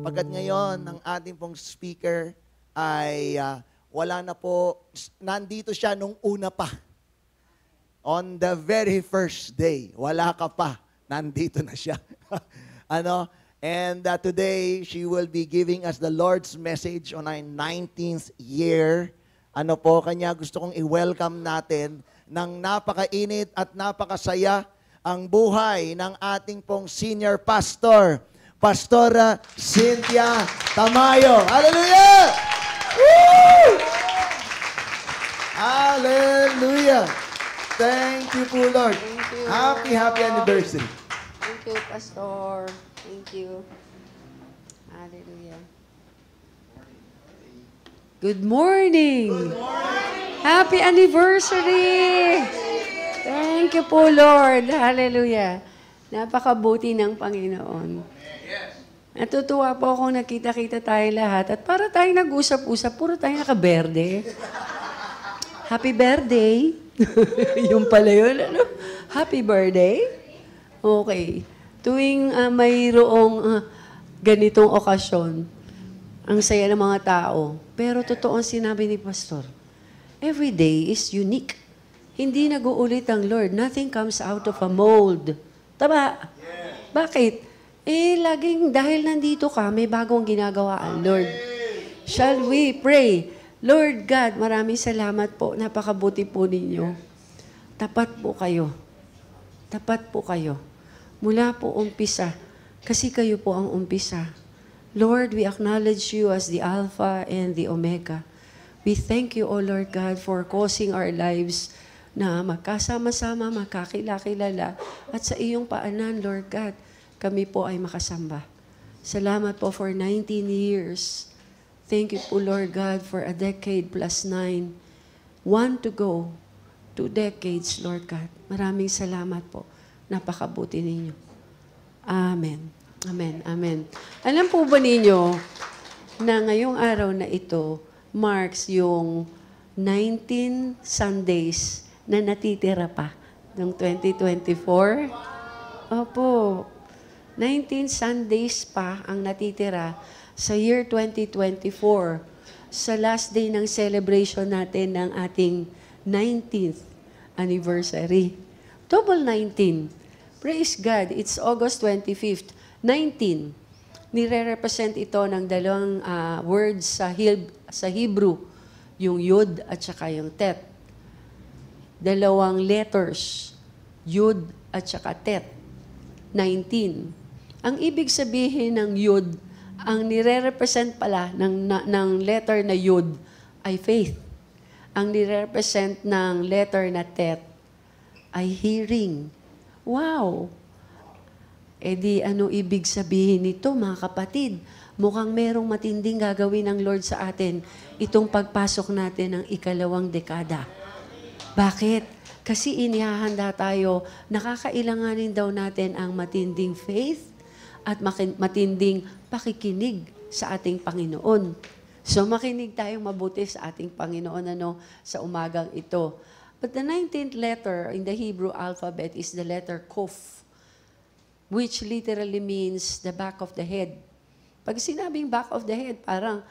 Pagkat ngayon, ang ating pong speaker ay wala na po, nandito siya nung una pa. On the very first day, wala ka pa, nandito na siya. And today, she will be giving us the Lord's message on our 19th year. Kanya gusto kong i-welcome natin ng napakainit at napakasaya ang buhay ng ating pong senior pastor, Pastora Cynthia Tamayo. Hallelujah! Woo! Hallelujah! Thank you po, Lord. Thank you. Happy anniversary. Thank you, Pastor. Thank you. Hallelujah. Good morning. Good morning. Happy anniversary. Thank you po, Lord. Hallelujah. Napakabuti ng Panginoon. Natutuwa po akong nakita-kita tayo lahat at para tayo nag-usap-usap, puro tayo nakaberde. Happy birthday. Yung pala yun, ano? Happy birthday. Okay. Tuwing mayroong ganitong okasyon, ang saya ng mga tao. Pero totoo ang sinabi ni Pastor, every day is unique. Hindi nag-uulit ang Lord. Nothing comes out of a mold. Tama? Yeah. Bakit? Laging dahil nandito ka, may bagong ginagawa ang Lord. Shall we pray? Lord God, maraming salamat po. Napakabuti po ninyo. Tapat po kayo. Tapat po kayo. Mula po umpisa. Kasi kayo po ang umpisa. Lord, we acknowledge you as the Alpha and the Omega. We thank you, O Lord God, for causing our lives na magkasama-sama, magkakilala-kilala. At sa iyong paanan, Lord God, kami po ay makasamba. Salamat po for 19 years. Thank you po, Lord God, for a decade plus 9. 1 to go. 2 decades, Lord God. Maraming salamat po. Napakabuti ninyo. Amen. Amen. Amen. Alam po ba ninyo na ngayong araw na ito marks yung 19 Sundays na natitira pa ng 2024? Opo. 19 Sundays pa ang natitira sa year 2024 sa last day ng celebration natin ng ating 19th anniversary. Double 19. Praise God, it's August 25th. 19. Nire-represent ito ng dalawang words sa Hebrew, yung Yud at saka yung Tet. Dalawang letters, Yud at saka Tet. 19. Ang ibig sabihin ng Yud, ang nire-represent pala ng letter na Yud ay faith. Ang nire-represent ng letter na Tet ay hearing. Wow! Di ano ibig sabihin nito, mga kapatid? Mukhang merong matinding gagawin ng Lord sa atin itong pagpasok natin ng ikalawang dekada. Bakit? Kasi inihahanda tayo, nakakailanganin daw natin ang matinding faith at matinding pakikinig sa ating Panginoon. So makinig tayong mabuti sa ating Panginoon sa umagang ito. But the 19th letter in the Hebrew alphabet is the letter Kuf, which literally means the back of the head. Pag sinabing back of the head, parang,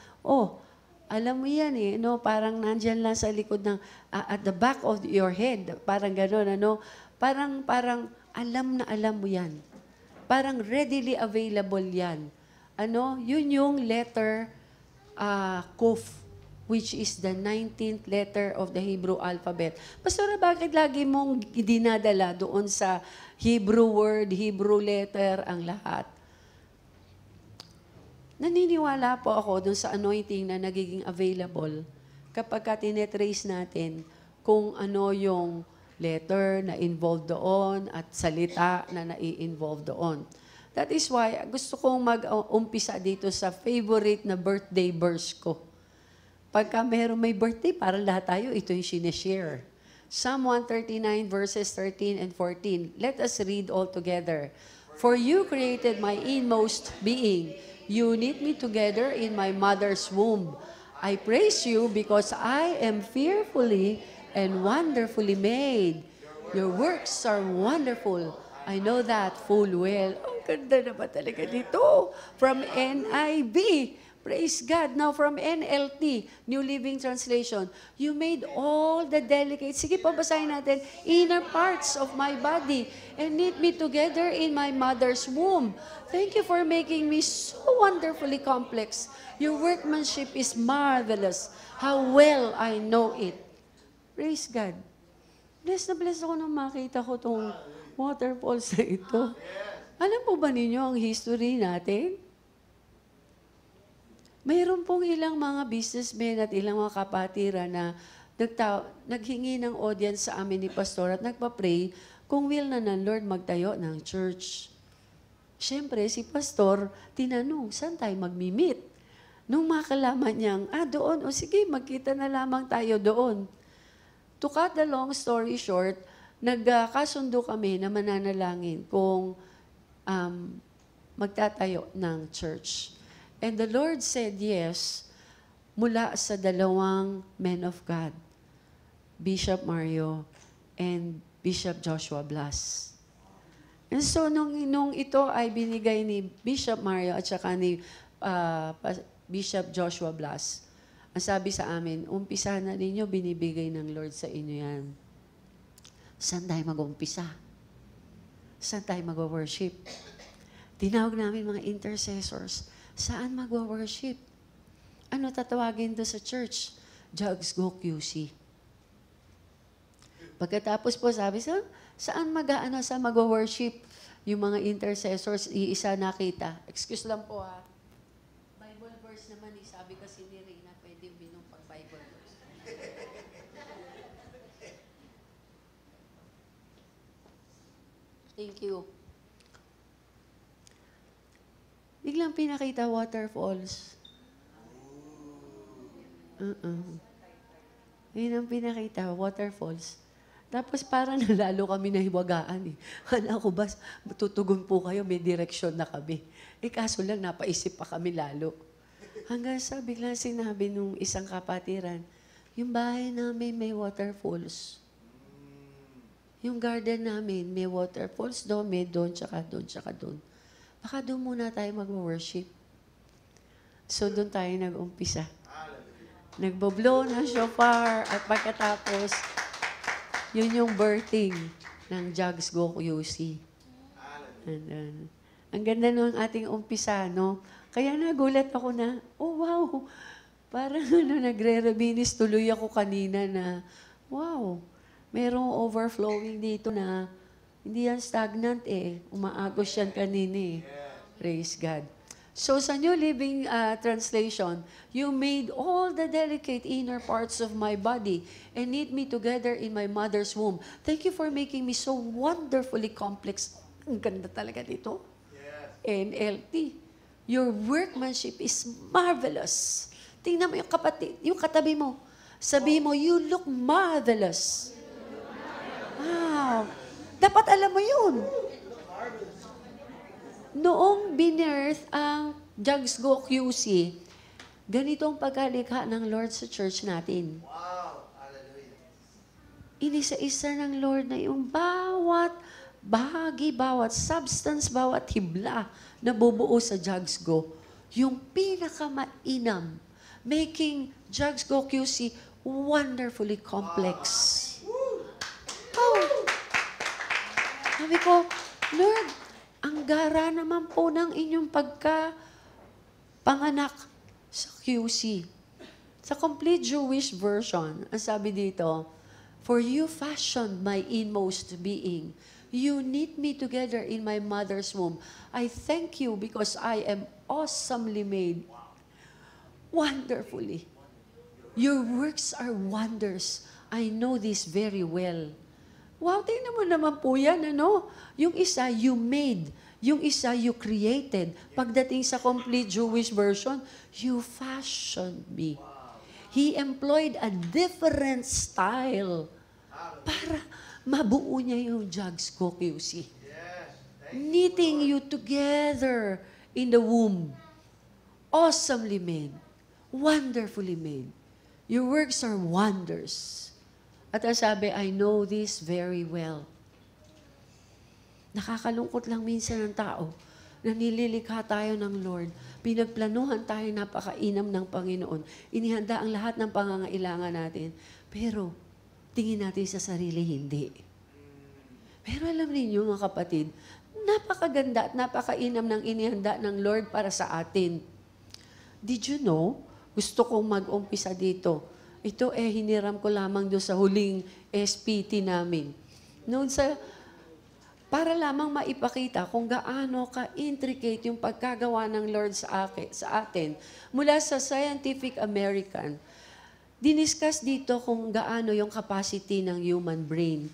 alam mo yan parang nandyan lang sa likod ng, at the back of your head, parang gano'n, parang alam mo yan. Parang readily available yan. Yun yung letter Kuf, which is the 19th letter of the Hebrew alphabet. Pastora, bakit lagi mong dinadala doon sa Hebrew word, Hebrew letter, ang lahat? Naniniwala po ako doon sa anointing na nagiging available kapag tinetrace natin kung ano yung letter na involved doon at salita na nai-involve doon. That is why gusto kong mag-umpisa dito sa favorite na birthday verse ko. Pagka may birthday, para lahat tayo, ito yung sinishare. Psalm 139 verses 13 and 14. Let us read all together. For you created my inmost being. You knit me together in my mother's womb. I praise you because I am fearfully and wonderfully made. Your works are wonderful. I know that full well. Ang ganda naman talaga dito. From NIV. Praise God. Now from NLT, New Living Translation, you made all the delicate, sige pabasahin natin, inner parts of my body and knit me together in my mother's womb. Thank you for making me so wonderfully complex. Your workmanship is marvelous. How well I know it. Praise God. Bless na bless ako nung makita ko itong waterfalls na ito. Alam po ba ninyo ang history natin? Mayroon pong ilang mga businessmen at ilang mga kapatiran na naghingi ng audience sa amin ni Pastor at nagpa-pray kung will na ng Lord magtayo ng church. Siyempre, si Pastor tinanong, saan tayo mag-meet? Nung makalaman niyang, doon, o sige, magkita na lamang tayo doon. To cut the long story short, nagkasundo kami na mananalangin kung magtatayo ng church. And the Lord said yes mula sa dalawang men of God, Bishop Mario and Bishop Joshua Blas. And so, nung ito ay binigay ni Bishop Mario at saka ni Bishop Joshua Blas, ang sabi sa amin, umpisa na ninyo, binibigay ng Lord sa inyo yan. Saan tayo mag-umpisa? Saan tayo mag-worship? Tinawag namin mga intercessors. Saan mag-worship? Ano tatawagin doon sa church? Jugs Go QC. Pagkatapos po sabi, saan mag-worship? Yung mga intercessors, iisa nakita. Excuse lang po ha. Bible verse naman, sabi kasi ni Reyna, pwede binong pag-Bible verse. Thank you. Biglang pinakita waterfalls. Yun ang pinakita, waterfalls. Tapos parang nalalo kami nahiwagaan eh. Hala ko ba, tutugon po kayo, may direksyon na kami. Kaso lang, napaisip pa kami lalo. Hanggang sa biglang sinabi nung isang kapatiran, yung bahay namin may waterfalls. Yung garden namin may waterfalls doon, may doon, tsaka doon, tsaka doon. Baka doon muna tayo mag-worship. So doon tayo nag-umpisa. Nagbo-blow ng shofar at pagkatapos, yun yung birthing ng Jugs Go QC. And, ang ganda nung ating umpisa, no? Kaya nagulat ako na, oh wow, parang nagre-rebinis tuloy ako kanina na, wow, merong overflowing dito na hindi yan stagnant eh. Umaagos yan kanina eh. Praise God. So sa New Living Translation, you made all the delicate inner parts of my body and knit me together in my mother's womb. Thank you for making me so wonderfully complex. Ang ganda talaga dito. NLT. Your workmanship is marvelous. Tingnan mo yung kapatid, yung katabi mo. Sabi mo, you look marvelous. Wow. Dapat alam mo yun. Noong binirth ang Jugs Go QC, ganito ang pagkalikha ng Lord sa church natin. Wow! Hallelujah! Inisa-isa ng Lord na yung bawat bahagi, bawat substance, bawat hibla na bubuo sa Jugs Go. Yung pinakamainam, making Jugs Go QC wonderfully complex. Oh! Sabi ko, Lord, ang gara naman po ng inyong panganak sa QC. Sa Complete Jewish Version, ang sabi dito, for you fashioned my inmost being. You knit me together in my mother's womb. I thank you because I am awesomely made. Wonderfully. Your works are wonders. I know this very well. Wow, tingnan mo naman po yan, ano? Yung isa, you made. Yung isa, you created. Pagdating sa Complete Jewish Version, you fashioned me. He employed a different style para mabuo niya yung Jugs Go QC. Knitting you together in the womb. Awesomely made. Wonderfully made. Your works are wonders. At ang sabi, I know this very well. Nakakalungkot lang minsan ng tao na nililikha tayo ng Lord. Pinagplanuhan tayo napakainam ng Panginoon. Inihanda ang lahat ng pangangailangan natin. Pero tingin natin sa sarili, hindi. Pero alam niyo mga kapatid, napakaganda at napakainam ng inihanda ng Lord para sa atin. Did you know? Gusto kong mag-umpisa dito. Ito hiniram ko lamang doon sa huling SPT namin. Noon para lamang maipakita kung gaano ka-intricate yung pagkagawa ng Lord sa atin. Mula sa Scientific American, diniscuss dito kung gaano yung capacity ng human brain.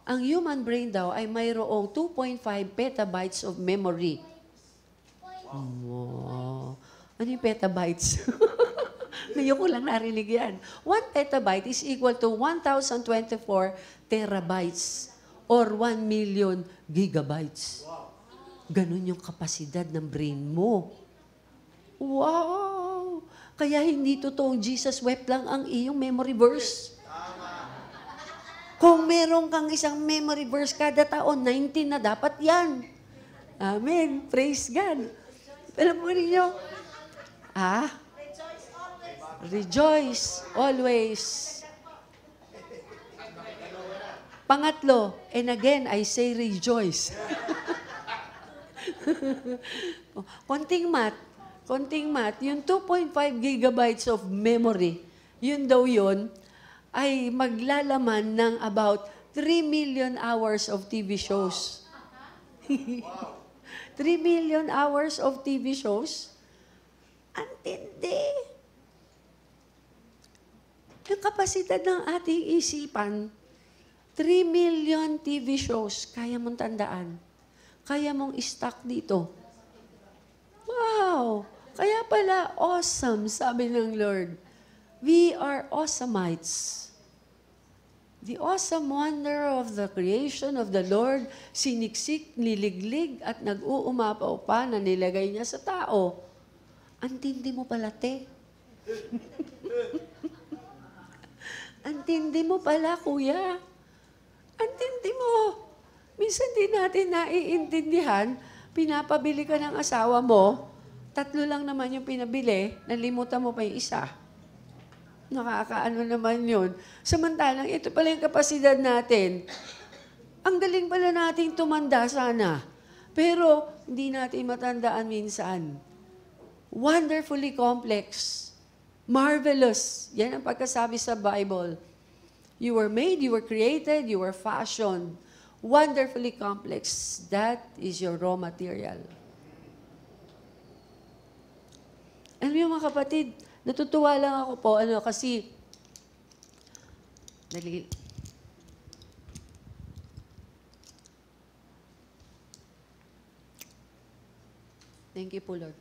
Ang human brain daw ay mayroong 2.5 petabytes of memory. Wow. Ano yung petabytes? Ngayon ko lang narinig yan. 1 petabyte is equal to 1,024 terabytes or 1 million gigabytes. Ganun yung kapasidad ng brain mo. Wow! Kaya hindi totoong Jesus wept lang ang iyong memory verse. Kung meron kang isang memory verse kada taon, 19 na dapat yan. Amen. Praise God. Alam mo ninyo? Rejoice always. Pangatlo, and again, I say rejoice. Konting math, yung 2.5 gigabytes of memory, yun daw yun, ay maglalaman ng about 3 million hours of TV shows. 3 million hours of TV shows? Antindi. Yung kapasidad ng ating isipan, 3 million TV shows, kaya mong tandaan. Kaya mong stock dito. Wow! Kaya pala, awesome, sabi ng Lord. We are awesomeites. The awesome wonder of the creation of the Lord, siniksik, niliglig, at nag-uumapaw pa na nilagay niya sa tao. Antindi mo pala, te. Antindi mo pala, kuya. Antindi mo. Minsan din natin naiintindihan, pinapabili ka ng asawa mo, 3 lang naman yung pinabili, nalimutan mo pa yung isa. Nakakaano naman yun. Samantalang ito pala yung kapasidad natin. Ang galing pala nating tumanda sana. Pero hindi natin matandaan minsan. Wonderfully complex. Marvelous. Yan ang pagkasabi sa Bible. You were made, you were created, you were fashioned. Wonderfully complex. That is your raw material. Alam niyo mga kapatid, natutuwa lang ako po, kasi, thank you po, Lord.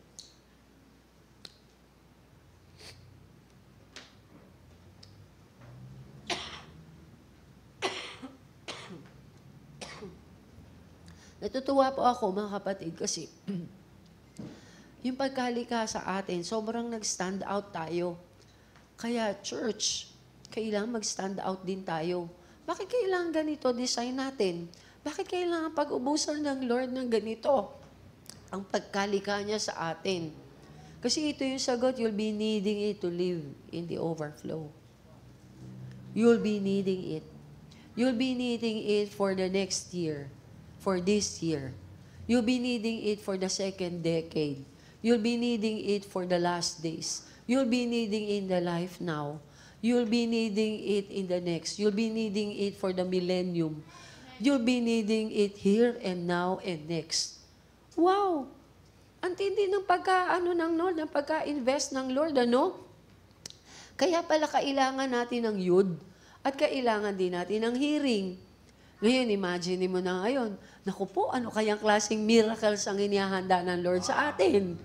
Natutuwa po ako, mga kapatid, kasi yung pagkalikha sa atin, sobrang nag-stand out tayo. Kaya church, kailangan mag-stand out din tayo. Bakit kailangan ganito design natin? Bakit kailangan pag-ubusan ng Lord ng ganito? Ang pagkalikha niya sa atin. Kasi ito yung sagot, you'll be needing it to live in the overflow. You'll be needing it. You'll be needing it for the next year, for this year. You'll be needing it for the second decade. You'll be needing it for the last days. You'll be needing it in the life now. You'll be needing it in the next. You'll be needing it for the millennium. You'll be needing it here and now and next. Wow! Ang tindi ng ng Lord, ng pagka-invest ng Lord, ano? Kaya pala kailangan natin ng yud at kailangan din natin ng hearing. Ngayon, imagine mo na ngayon, naku po, ano kayang klaseng miracles ang inihahanda ng Lord sa atin?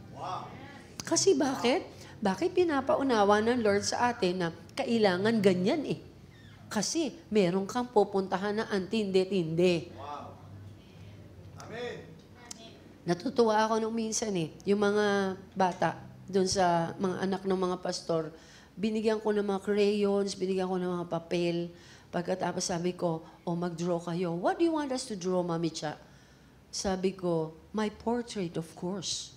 Kasi bakit? Bakit pinapaunawa ng Lord sa atin na kailangan ganyan eh? Kasi meron kang pupuntahan na antindi-tindi. Wow. Amen. Natutuwa ako nung minsan yung mga bata doon sa mga anak ng mga pastor, binigyan ko ng mga crayons, binigyan ko ng mga papel. Pagkatapos sabi ko, mag-draw kayo. What do you want us to draw, Mami Cha? Sabi ko, my portrait, of course.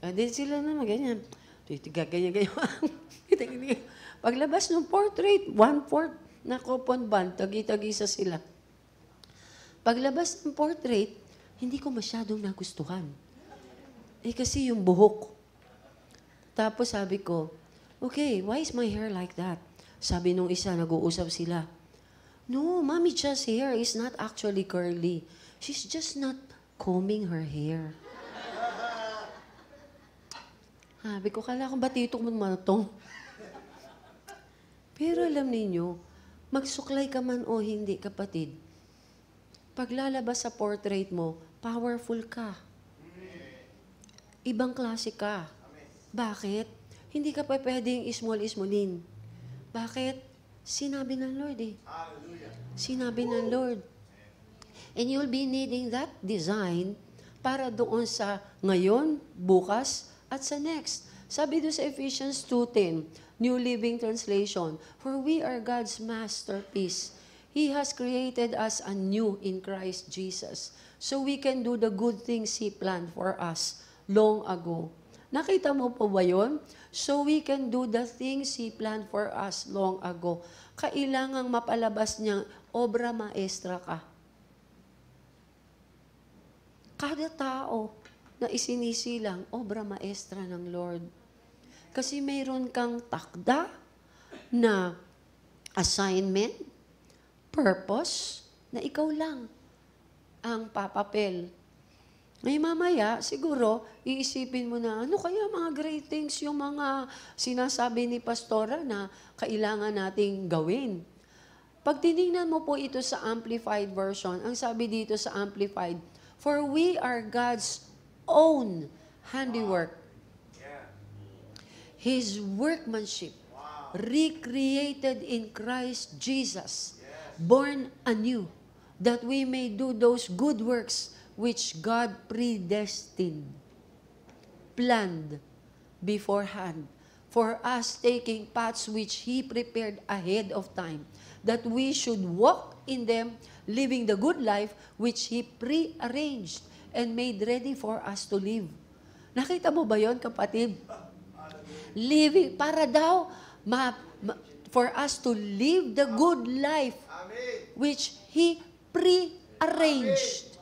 And then sila naman, ganyan. Ganyan. Paglabas ng portrait, 1/4 na coupon band, tagi-tagisa sila. Paglabas ng portrait, hindi ko masyadong nagustuhan. Kasi yung buhok. Tapos sabi ko, okay, why is my hair like that? Sabi nung isa, nag-uusap sila. No, Mommy Cha's hair is not actually curly. She's just not combing her hair. Sabi ko, kala ko ba titok mo matong? Pero alam ninyo, magsuklay ka man o hindi, kapatid, paglalabas sa portrait mo, powerful ka. Ibang klase ka. Bakit? Hindi ka pa pwedeng ismol-ismolin. Bakit? Sinabi ng Lord eh. Sinabi ng Lord. And you'll be needing that design para doon sa ngayon, bukas, at sa next. Sabi doon sa Ephesians 2:10, New Living Translation, for we are God's masterpiece. He has created us anew in Christ Jesus, so we can do the good things He planned for us long ago. Nakita mo po ba yun? So we can do the things He planned for us long ago. Kailangang mapalabas niyang obra maestra ka. Kada tao na isinisilang, obra maestra ng Lord. Kasi mayroon kang takda na assignment, purpose, na ikaw lang ang papapel. May mamaya, siguro, iisipin mo na, ano kaya mga great things yung mga sinasabi ni Pastora na kailangan nating gawin. Pag tinignan mo po ito sa Amplified Version, ang sabi dito sa Amplified, for we are God's own handiwork. His workmanship, recreated in Christ Jesus, born anew, that we may do those good works which God predestined, planned beforehand, for us taking paths which He prepared ahead of time, that we should walk in them, living the good life which He prearranged and made ready for us to live. Nakita mo ba yon, kapatid? Living, para daw, for us to live the good life which He prearranged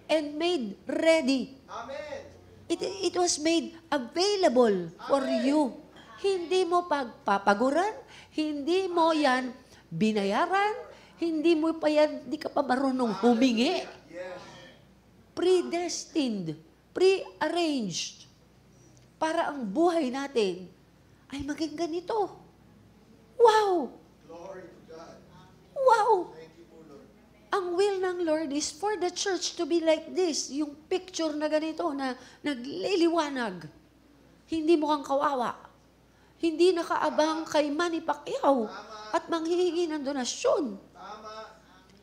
and made ready. It was made available for you. Hindi mo pagpapaguran, hindi mo yan binayaran, hindi mo pa yan, hindi ka pa marunong humingi. Predestined, prearranged, para ang buhay natin ay maging ganito. Wow! Wow! Ang will ng Lord is for the church to be like this. Yung picture na ganito na nagliliwanag. Hindi mukhang kawawa. Hindi nakaabang kay Manny Pacquiao at manghihingi ng donasyon.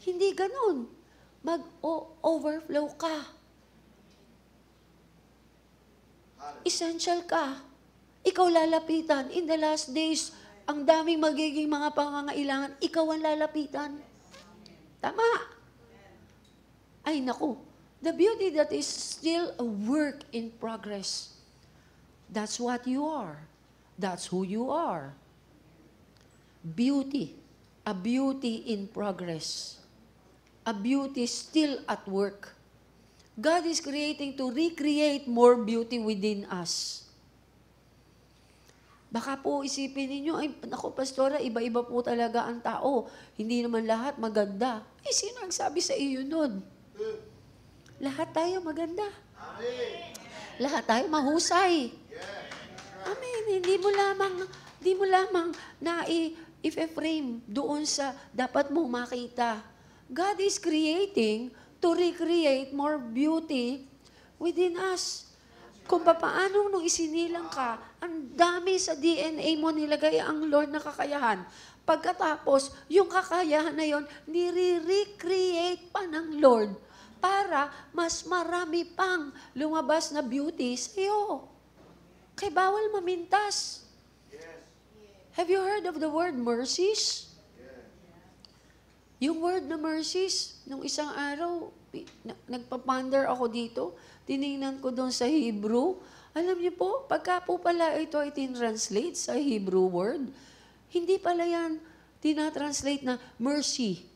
Hindi ganun. Mag-overflow ka. Essential ka. Ikaw lalapitan. In the last days, ang daming magiging mga pangangailangan, ikaw ang lalapitan. Tama. Ay, naku. The beauty that is still a work in progress. That's what you are. That's who you are. Beauty. A beauty in progress. A beauty still at work. God is creating to recreate more beauty within us. Baka po isipin ninyo, ay, naku, Pastora, iba-iba po talaga ang tao. Hindi naman lahat maganda. Eh, sino ang sabi sa iyo nun? Lahat tayo maganda. Lahat tayo mahusay. Amen. Hindi mo lamang na i-frame doon sa dapat mong makita. God is creating to recreate more beauty within us. Kung paano nung isinilang ka, ang dami sa DNA mo nilagay ang Lord na kakayahan. Pagkatapos, yung kakayahan na yon, nire-recreate pa ng Lord para mas marami pang lumabas na beauty sa iyo. Kaya bawal mamintas. Have you heard of the word mercies? Yung word na mercies, nung isang araw, nagpaponder ako dito, tiningnan ko doon sa Hebrew. Alam niyo po, pagka po pala ito ay tinranslate sa Hebrew word, hindi pala yan tinatranslate na mercy.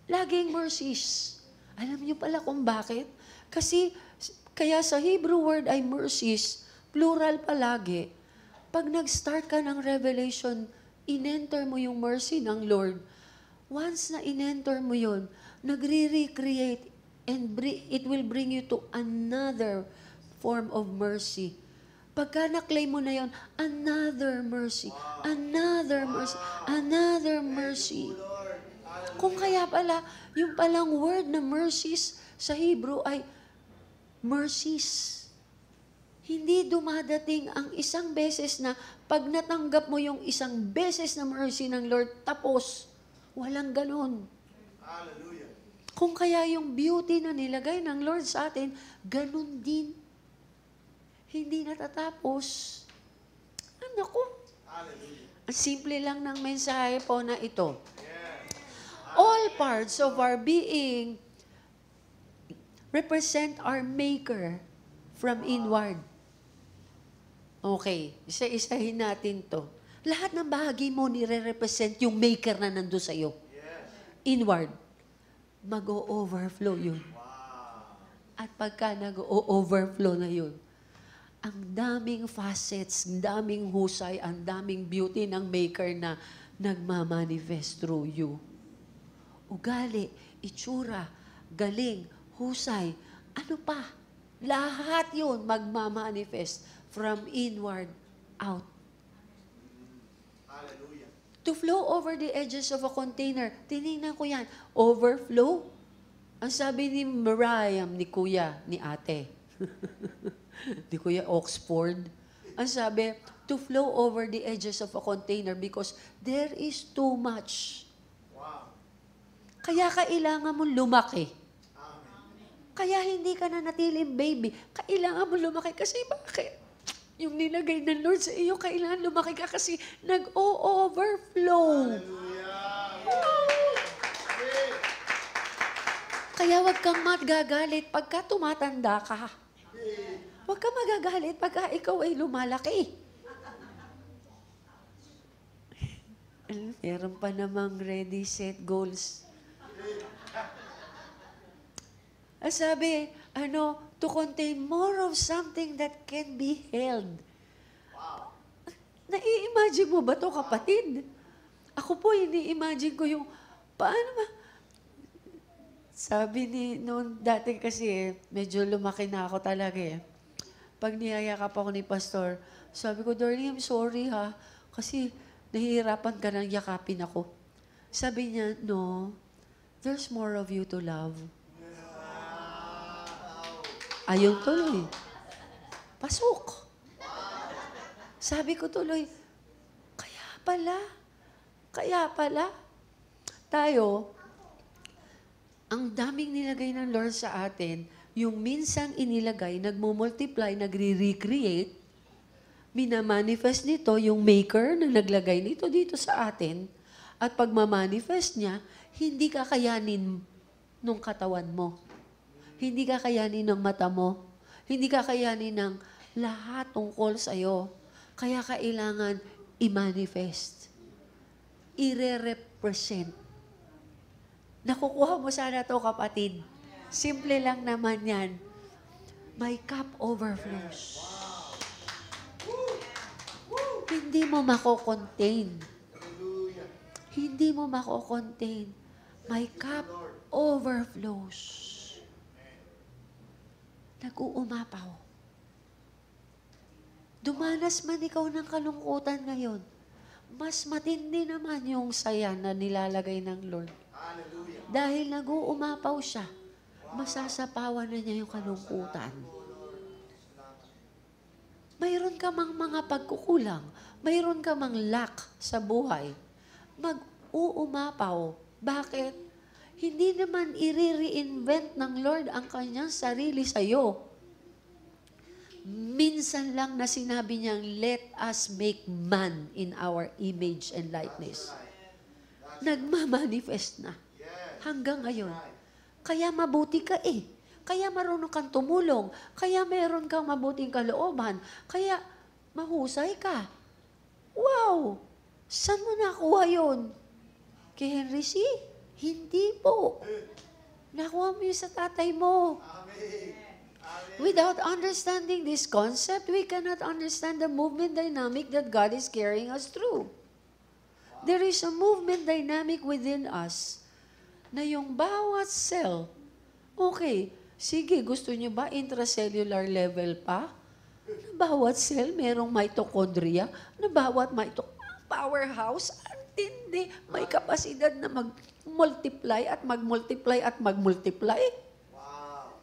Laging mercies. Alam niyo pala kung bakit? Kasi, kaya sa Hebrew word ay mercies, plural palagi. Pag nag-start ka ng revelation, in-enter mo yung mercy ng Lord. Once na in-enter mo yun, nagre-recreate and it will bring you to another form of mercy. Pagka na-claim mo na yun, another mercy, another mercy, another mercy. Kung kaya pala, yung palang word na mercies sa Hebrew ay mercies. Hindi dumadating ang isang beses na pag natanggap mo yung isang beses na mercy ng Lord, tapos, walang ganon. Hallelujah. Kung kaya yung beauty na nilagay ng Lord sa atin, ganon din. Hindi natatapos. Ano ko? Ang simple lang ng mensahe po na ito. All parts of our being represent our Maker from inward. Okay, isa-isahin natin to. Lahat ng bahagi mo nire-represent yung Maker na nandun sa iyo. Inward. Mag-o-overflow yun. At pagka nag-o-overflow na yun, ang daming facets, ang daming husay, ang daming beauty ng Maker na nagmamanifest through you. Ugali, itsura, galing, husay, ano pa? Lahat yun magmamanifest from inward out. Hallelujah. To flow over the edges of a container. Tinignan ko yan. Overflow. Ang sabi ni Miriam, ni Kuya, ni Ate. Ni Kuya Oxford. Ang sabi, to flow over the edges of a container because there is too much. Wow. Kaya kailangan mo lumaki. Amen. Kaya hindi ka na natiling baby. Kailangan mo lumaki kasi bakit? Yung nilagay ng Lord sa iyo, kailangan lumaki ka kasi nag-o-overflow. Kaya wag kang magagalit pagka tumatanda ka. Wag kang magagalit pagka ikaw ay lumalaki. Meron pa namang ready, set, goals. Sabi, to contain more of something that can be held. Nai-imagine mo ba to, kapatid? Ako po, ini-imagine ko yung, paano ba? Sabi noon dati kasi, medyo lumaki na ako talaga eh. Pag niyayakap ako ni Pastor, sabi ko, darling, I'm sorry ha, kasi nahihirapan ka nang yakapin ako. Sabi niya, no, there's more of you to love. Ayaw tuloy. Pasok. Sabi ko tuloy, kaya pala, tayo, ang daming nilagay ng Lord sa atin, yung minsang inilagay, nagmumultiply, nagre-recreate, minamanifest nito yung Maker na naglagay nito dito sa atin, at pag mamanifest niya, hindi kakayanin nung katawan mo. Hindi kakayanin ng mata mo. Hindi kakayanin ng lahat tungkol sa'yo. Kaya kailangan i-manifest. I-represent. Nakukuha mo sana to, kapatid. Simple lang naman yan. My cup overflows. Hindi mo mako-contain. Hindi mo mako-contain. My cup overflows. Nag-uumapaw. Dumanas man ikaw ng kalungkutan ngayon, mas matindi naman yung saya na nilalagay ng Lord. Hallelujah. Dahil nag-uumapaw siya, masasapawan na niya yung kalungkutan. Mayroon ka mang mga pagkukulang, mayroon ka mang lack sa buhay, mag-uumapaw. Bakit? Hindi naman i-reinvent ng Lord ang kanyang sarili sa iyo. Minsan lang na sinabi niyang, let us make man in our image and likeness. Nagmamanifest na. Hanggang ngayon. Kaya mabuti ka eh. Kaya marunong kang tumulong. Kaya meron kang mabuting kalooban. Kaya mahusay ka. Wow! Saan mo nakuha yun? Kay Henry C? Hindi po. Nakuha mo yun sa tatay mo. Without understanding this concept, we cannot understand the movement dynamic that God is carrying us through. There is a movement dynamic within us na yung bawat cell, okay, sige, gusto niyo ba intracellular level pa? Na bawat cell merong mitochondria, na bawat powerhouse, ang tindi, may kapasidad na mag-multiply at mag-multiply at mag-multiply. Wow.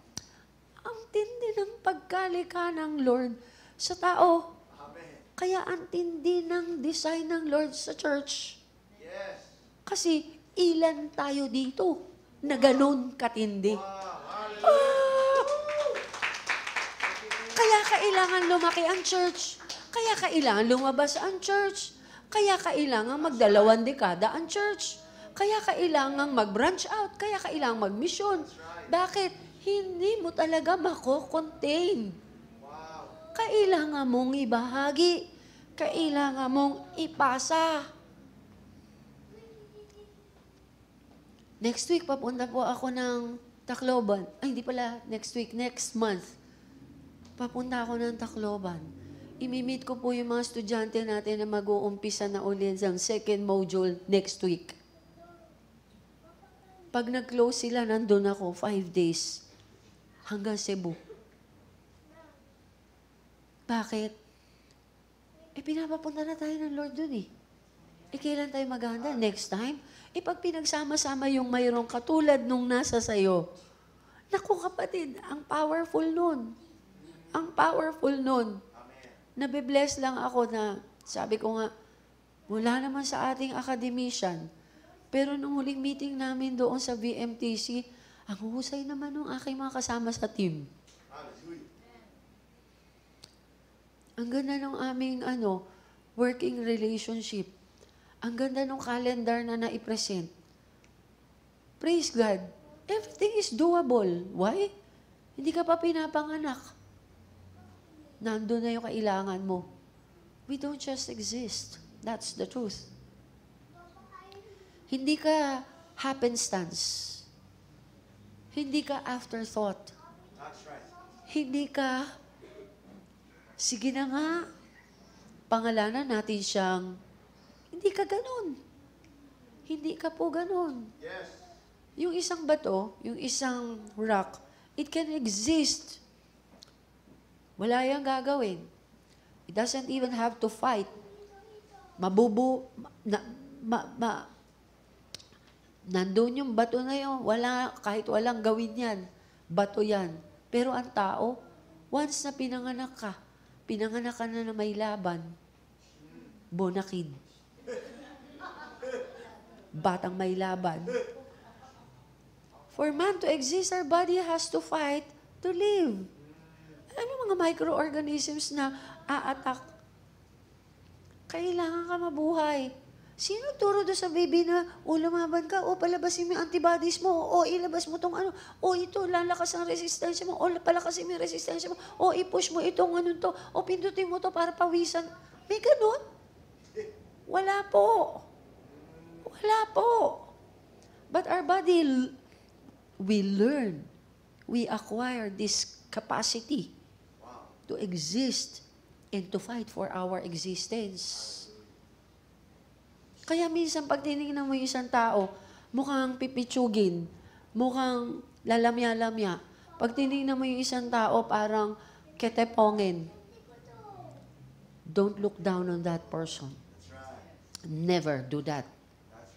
Ang tindi ng pagkalika ng Lord sa tao. Amen. Kaya ang tindi ng design ng Lord sa church. Yes. Kasi ilan tayo dito na ganun katindi. Kaya kailangan lumaki ang church. Kaya kailangan lumabas ang church. Kaya kailangan magdalawang dekada ang church. Kaya kailangan mag-branch out. Kaya kailangan mag-mission. Bakit? Hindi mo talaga mako-contain. Kailangan mong ibahagi. Kailangan mong ipasa. Next week, papunta po ako ng Tacloban. Ay, hindi pala next week, next month. Papunta ako ng Tacloban. Imimit ko po yung mga estudyante natin na mag-uumpisa na ulit ang second module next week. Pag nag-close sila, nandun ako 5 days hanggang Cebu. Bakit? Pinapapunta na tayo ng Lord dun eh. Kailan tayo maghahanda? Next time? Pag pinagsama-sama yung mayroong katulad nung nasa sayo, naku kapatid, ang powerful nun. Ang powerful nun. Nabibless lang ako na, sabi ko nga, wala naman sa ating academician. Pero nung huling meeting namin doon sa VMTC, ang husay naman nung aking mga kasama sa team. Ang ganda ng aming working relationship. Ang ganda ng calendar na naipresent. Praise God. Everything is doable. Why? Hindi ka pa pinapanganak. Nandun na yung kailangan mo. We don't just exist. That's the truth. Hindi ka happenstance. Hindi ka afterthought. That's right. Hindi ka, sige na nga, pangalanan natin siyang, hindi ka ganun. Hindi ka po ganun. Yes. Yung isang bato, yung isang rock, it can exist. Wala yang gagawin. It doesn't even have to fight. Nandun yung bato na yun. Kahit walang gawin yan. Bato yan. Pero ang tao, once na pinanganak ka na may laban. Bonakid. Batang may laban. For man to exist, our body has to fight to live. Ano mga microorganisms na a-attack? Kailangan ka mabuhay. Sino turo doon sa baby na, lumaban ka, palabasin mo yung antibodies mo, ilabas mo tong ito, lalakas ang resistensya mo, palakasin mo yung resistensya mo, i-push mo itong to, pindutin mo to para pawisan. May ganun? Wala po. Wala po. But our body, we learn, we acquire this capacity to exist and to fight for our existence. Kaya minsan pag tinignan mo yung isang tao, mukhang pipitsugin, mukhang lalamya-lamya. Pag tinignan mo yung isang tao, parang ketepongin. Don't look down on that person. Never do that.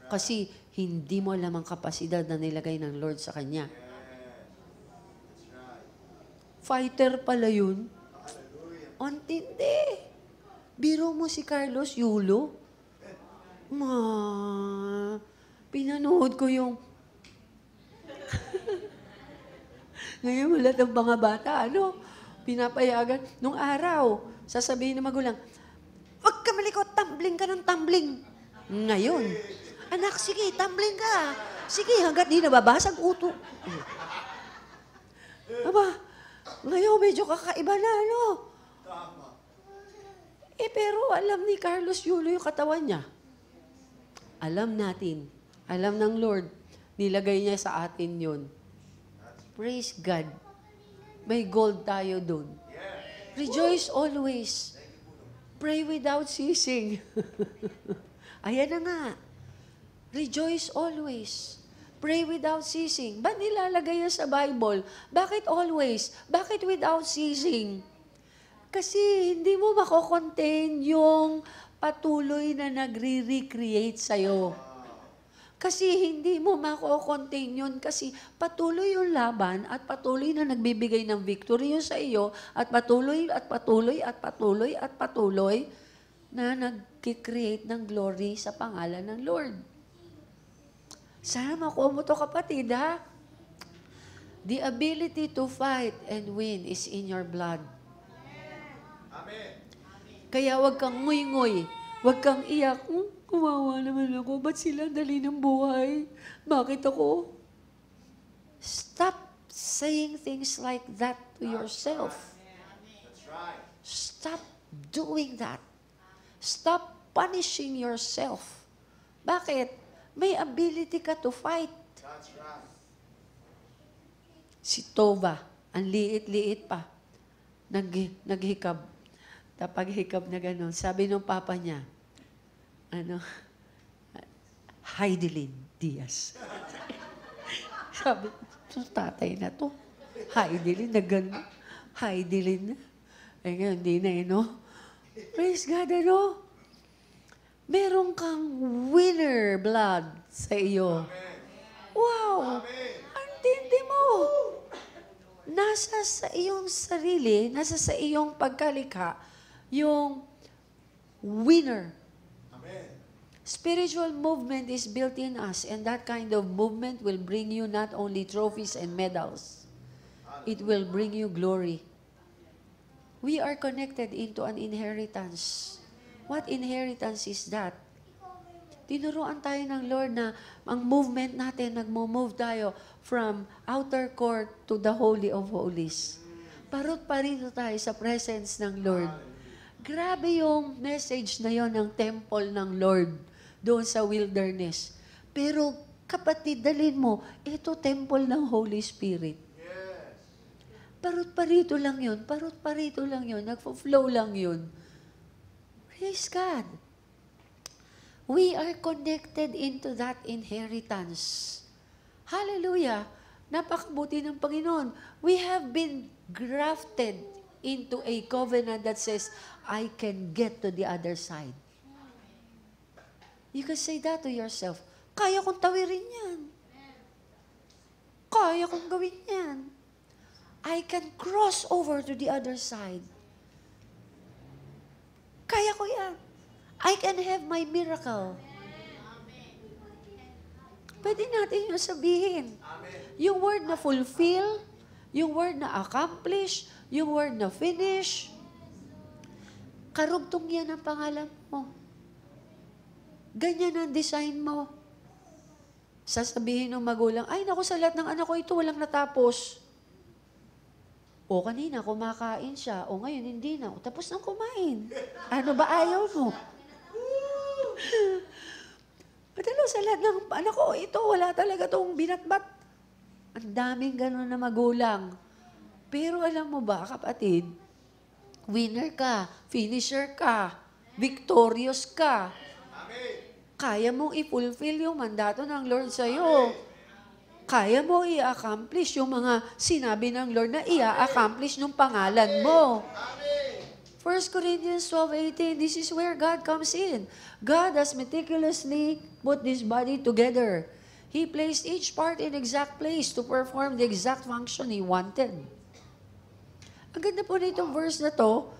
Kasi hindi mo alam ang kapasidad na nilagay ng Lord sa kanya. Fighter pala yun. Ang tindi. Biro mo si Carlos Yulo. Pinanood ko yung... Ngayon, wala ng mga bata, pinapayagan. Nung araw, sasabihin ng magulang, "Huwag ka malikot, tumbling ka ng tumbling." Ngayon, "Anak, sige, tumbling ka. Sige, hanggat di nababasag uto." Ngayon, medyo kakaiba na, ano? Pero alam ni Carlos Yulo yung katawan niya. Alam natin. Alam ng Lord. Nilagay niya sa atin yun. Praise God. May gold tayo dun. Rejoice always. Pray without ceasing. Ayan na nga. Rejoice always. Pray without ceasing. Ba't nilalagay yan sa Bible? Bakit always? Bakit without ceasing? Kasi hindi mo makocontain yung patuloy na nagre-recreate sa'yo. Kasi hindi mo makocontain yun kasi patuloy yung laban at patuloy na nagbibigay ng victory yun sa iyo at patuloy at patuloy at patuloy at patuloy na nag-create ng glory sa pangalan ng Lord. Sana makuha mo to, kapatid, ha? The ability to fight and win is in your blood. Amen. Kaya wag kang nguy-nguy. Wag kang iyak. Kumawa naman ako. Ba't sila dali ng buhay? Bakit ako? Stop saying things like that to yourself. That's right. Stop doing that. Stop punishing yourself. Bakit? May ability ka to fight. That's right. Si Tova, ang liit-liit pa. Naghikab. Tapag hikab na gano'n. Sabi ng papa niya, Heidelin Diaz. Sabi, tatay na to. Heidelin na gano'n. Heidelin na. Ngayon, hindi na, no? Praise God, ano? Meron kang winner blood sa iyo. Amen. Wow! Amen. Antindi mo. Nasa sa iyong sarili, nasa sa iyong pagkalikha, yung winner. Amen. Spiritual movement is built in us, and that kind of movement will bring you not only trophies and medals, it will bring you glory. We are connected into an inheritance. What inheritance is that? Tinuruan tayo ng Lord na ang movement natin, nagmo-move tayo from outer court to the Holy of Holies. Parot pa rito tayo sa presence ng Lord. Grabe yung message na yon ng temple ng Lord doon sa wilderness. Pero kapatid, dalhin mo, ito temple ng Holy Spirit. Parot pa rito lang yun, parot pa rito lang yun, nagfo-flow lang yun. Praise God. We are connected into that inheritance. Hallelujah. Napakabuti ng Panginoon. We have been grafted into a covenant that says, I can get to the other side. You can say that to yourself. Kaya kong tawirin yan. Kaya kong gawin yan. I can cross over to the other side. Kaya ko yan. I can have my miracle. Pwede natin yung sabihin. Yung word na fulfill, yung word na accomplish, yung word na finish, karugtong yan ang pangalan mo. Ganyan ang design mo. Sasabihin ng magulang, ay naku, sa lahat ng anak ko ito, walang natapos. O kanina, kumakain siya. O ngayon, hindi na. O tapos nang kumain. Ano ba ayaw mo? Madalo, sa lahat ng anak ko, ito, wala talaga itong binatbat. Ang daming gano'n na magulang. Pero alam mo ba, kapatid, winner ka, finisher ka, victorious ka. Kaya mong i-fulfill yung mandato ng Lord sa'yo. Kaya mo i-accomplish yung mga sinabi ng Lord na i-accomplish ng pangalan mo. 1 Corinthians 12:18, this is where God comes in. God has meticulously put this body together. He placed each part in exact place to perform the exact function He wanted. Ang ganda po nitong verse na to,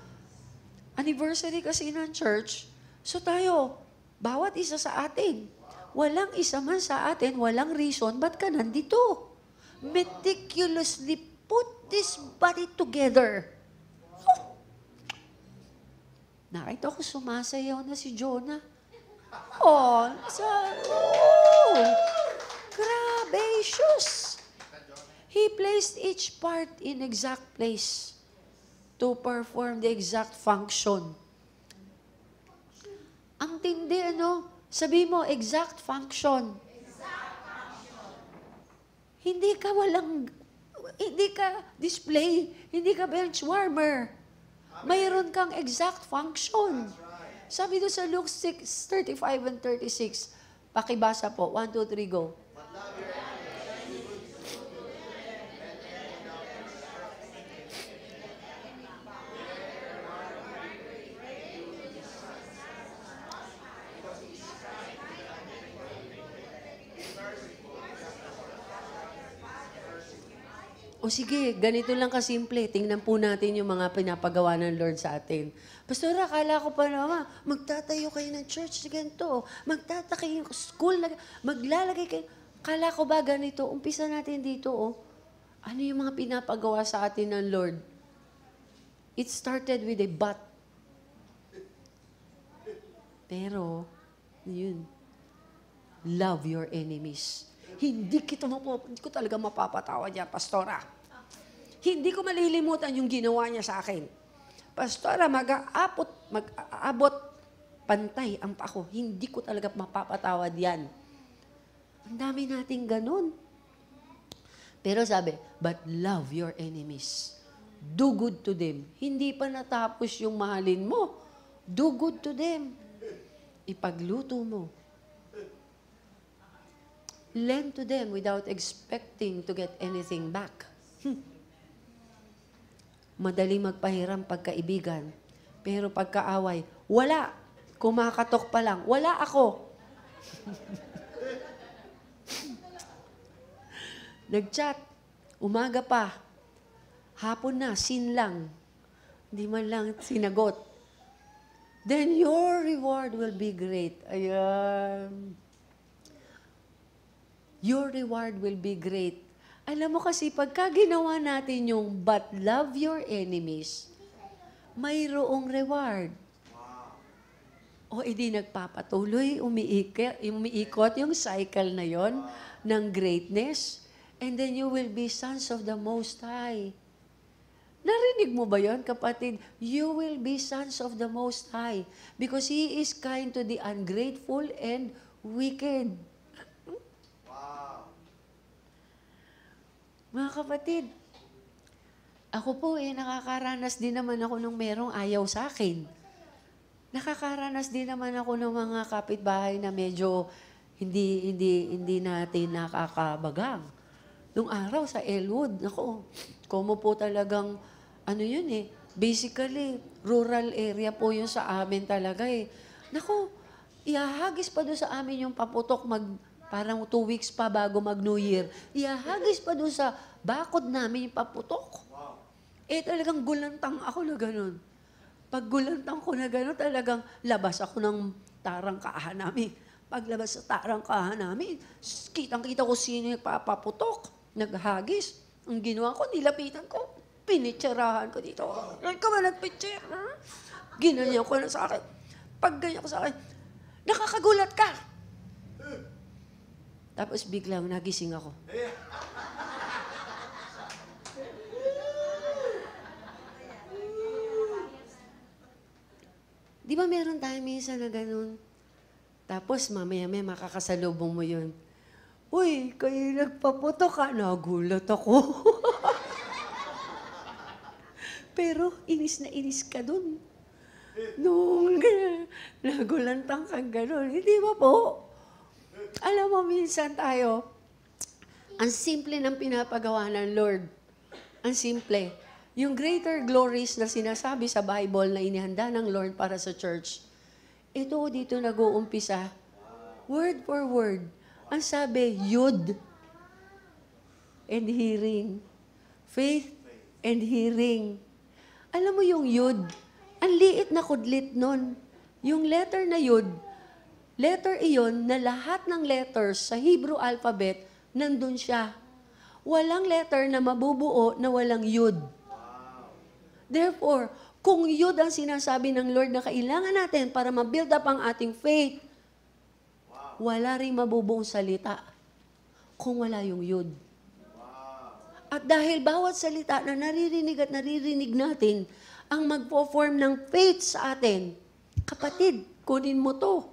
anniversary kasi ng church, so tayo, bawat isa sa atin, walang isa man sa atin, walang reason, ba't ka nandito? Meticulously put this body together. Oh. Nakita ko sumasayaw na si Jonah. Oh, gracious. He placed each part in exact place to perform the exact function. Ang tindi, ano? Sabi mo, exact function. Hindi ka display, hindi ka bench warmer. Mayroon kang exact function. Sabi doon sa Luke 6:35 and 36, pakibasa po, 1, 2, 3, go. O sige, ganito lang kasimple. Tingnan po natin yung mga pinapagawa ng Lord sa atin. Pastor, akala ko pa naman, magtatayo kayo ng church na ganito. Magtatayo kayo ng school, maglalagay kayo. Akala ko ba ganito? Umpisa natin dito, oh. Ano yung mga pinapagawa sa atin ng Lord? It started with a but. Pero, yun. Love your enemies. Hindi ko talaga mapapatawa niya, Pastora. Hindi ko malilimutan yung ginawa niya sa akin. Pastora, mag-aabot pantay ang pako. Hindi ko talaga mapapatawad yan. Ang dami nating ganun. Pero sabi, but love your enemies. Do good to them. Hindi pa natapos yung mahalin mo. Do good to them. Ipagluto mo. Lend to them without expecting to get anything back. Madaling magpahiram pagkaibigan. Pero pagkaaway, wala. Kumakatok pa lang. Wala ako. Nag-chat. Umaga pa. Hapon na. Sin lang. Hindi man lang sinagot. Then your reward will be great. Ayan. Your reward will be great. Alam mo kasi, pagka ginawa natin yung but love your enemies, mayroong reward. O edi nagpapatuloy, umiikot yung cycle na yon ng greatness, and then you will be sons of the Most High. Narinig mo ba yon, kapatid? You will be sons of the Most High because He is kind to the ungrateful and wicked. Mga kapatid, ako po nakakaranas din naman ako nung merong ayaw sa akin. Nakakaranas din naman ako ng mga kapitbahay na medyo hindi natin nakakabagang. Nung araw sa Elwood, komo po talagang, basically, rural area po yun sa amin talaga eh. Ihahagis pa doon sa amin yung paputok parang 2 weeks pa bago mag-New Year, ihahagis pa doon sa bakod namin yung paputok. Talagang gulantang ako na gano'n. Pag gulantang ko na gano'n, talagang labas ako ng tarangkahan namin. Paglabas sa tarangkahan namin, kitang-kita ko sino yung papaputok. Naghagis. Ang ginawa ko, nilapitan ko. Pinitsarahan ko dito. Ay ka ba nagpitsir? Ginanyan ko na sa akin. Pag ganyan ko sa akin, nakakagulat ka. Tapos biglang nagising ako. Di ba meron tayo minsan na ganun? Tapos mamaya-maya makakasalubong mo yun. Uy, kayo nagpaputo ka. Nagulat ako. Pero inis na inis ka dun. Nung nagulantang kang ganun. Hindi ba po? Alam mo, minsan tayo, ang simple ng pinapagawa ng Lord. Ang simple. Yung greater glories na sinasabi sa Bible na inihanda ng Lord para sa church, ito dito nag-uumpisa, word for word. Ang sabi, yud and hearing. Faith and hearing. Alam mo yung yud, ang liit na kudlit nun. Yung letter na yud, letter iyon na lahat ng letters sa Hebrew alphabet, nandun siya. Walang letter na mabubuo na walang yud. Therefore, kung yud ang sinasabi ng Lord na kailangan natin para ma-build up ang ating faith, wala rin mabubuong salita kung wala yung yud. At dahil bawat salita na naririnig at naririnig natin, ang magpo-form ng faith sa atin, kapatid, kunin mo to.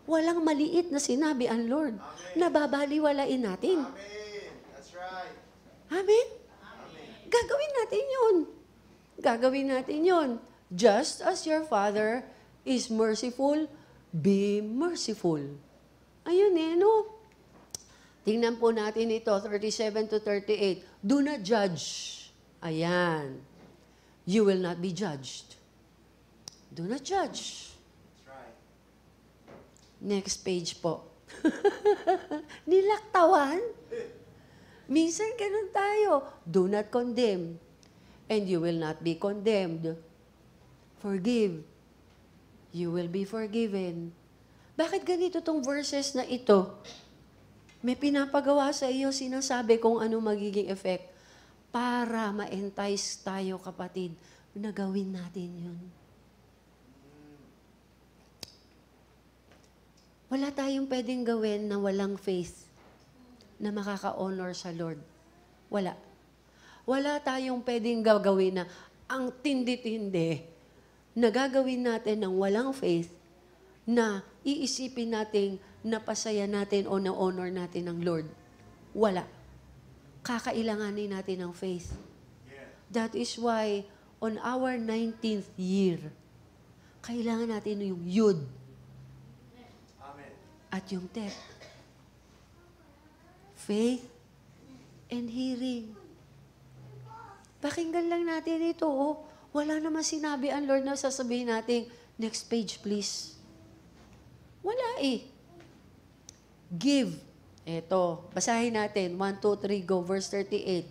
Walang maliit na sinabi ang Lord na babaliwalain natin. Amen. That's right. Amen? Gagawin natin yun. Gagawin natin yun. Just as your Father is merciful, be merciful. Ayun no? Tingnan po natin ito, 37 to 38. Do not judge. Ayan. You will not be judged. Do not judge. That's right. Next page po. Nilaktawan. Minsan ganun tayo. Do not condemn. And you will not be condemned. Forgive. You will be forgiven. Bakit ganito tong verses na ito? May pinapagawa sa iyo, sinasabi kung ano magiging effect para ma-entice tayo, kapatid, na gawin natin yun. Wala tayong pwedeng gawin na walang faith na makaka-honor sa Lord. Wala. Wala tayong pwedeng gagawin na ang tindi-tindi na gagawin natin ng walang faith na iisipin natin napasaya natin o na-honor natin ng Lord. Wala. Kakailanganin natin ng faith. That is why, on our 19th year, kailangan natin yung yud. Amen. At yung tet. Faith and hearing. Pakinggan lang natin ito. Wala naman sinabi ang Lord na sasabihin natin, next page please. Wala Give. Ito, basahin natin. 1, 2, 3, go. Verse 38.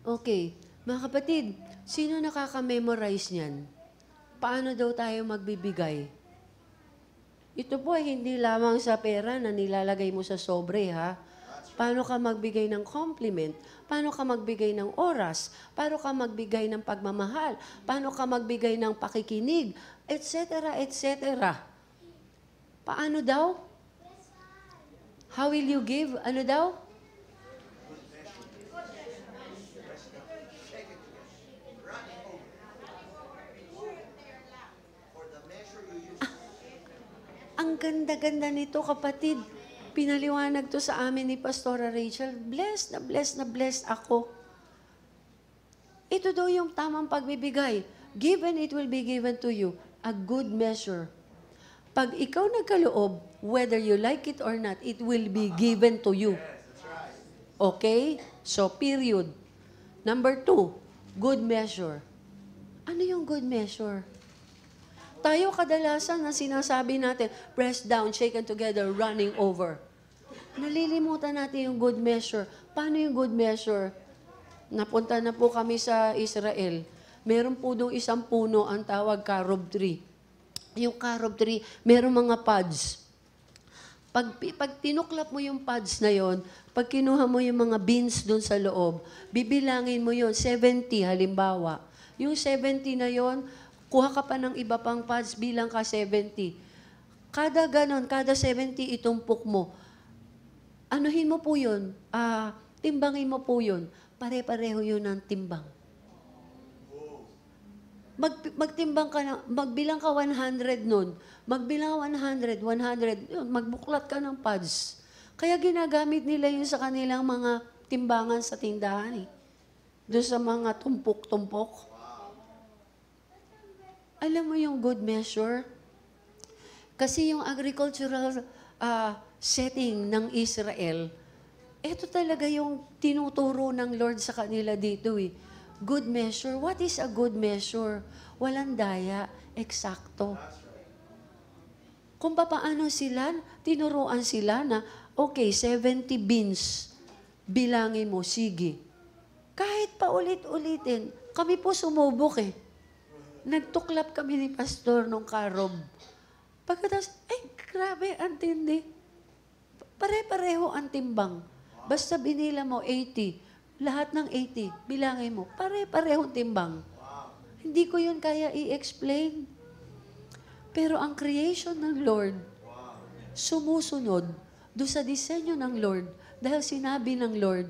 Okay. Mga kapatid, sino nakaka-memorize niyan? Paano daw tayo magbibigay? Ito po ay hindi lamang sa pera na nilalagay mo sa sobre, ha? Paano ka magbigay ng compliment? Paano ka magbigay ng oras? Paano ka magbigay ng pagmamahal? Paano ka magbigay ng pakikinig? Etc., etc. Paano daw? How will you give? Ano daw? Ang ganda-ganda nito, kapatid. Pinaliwanag to sa amin ni Pastora Rachel. Blessed na blessed na blessed ako. Ito daw yung tamang pagbibigay. Given, it will be given to you. A good measure. Pag ikaw nagkaloob, whether you like it or not, it will be given to you. Okay? So, period. Number 2, good measure. Ano yung good measure? Tayo kadalasan na sinasabi natin, press down, shaken together, running over. Nalilimutan natin yung good measure. Paano yung good measure? Napunta na po kami sa Israel. Meron po doon isang puno, ang tawag carob tree. Yung carob tree, meron mga pods. Pag tinuklap mo yung pods na yon, pag kinuha mo yung mga beans doon sa loob, bibilangin mo yon 70 halimbawa. Yung 70 na yon, kuha ka pa ng iba pang pods, bilang ka 70. Kada ganon, kada 70 itumpok mo. Anuhin mo po yun? Timbangin mo po yun. Pare-pareho yun ng timbang. Magtimbang ka na, magbilang ka 100 nun. Magbilang ka 100, yun, magbuklat ka ng pods. Kaya ginagamit nila yun sa kanilang mga timbangan sa tindahan. Doon sa mga tumpok-tumpok. Alam mo yung good measure? Kasi yung agricultural setting ng Israel, ito talaga yung tinuturo ng Lord sa kanila dito Good measure. What is a good measure? Walang daya, eksakto. Kung paano sila, tinuruan sila na, okay, 70 beans, bilangin mo, sige. Kahit pa ulit-ulitin, kami po sumubok Nagtuklap kami ni Pastor nung karob. Pagkatapos, grabe, ang tindi. Pare-pareho ang timbang. Basta binila mo 80, Lahat ng 80, bilangin mo, pare-parehong timbang. Hindi ko yun kaya i-explain. Pero ang creation ng Lord, sumusunod doon sa disenyo ng Lord, dahil sinabi ng Lord,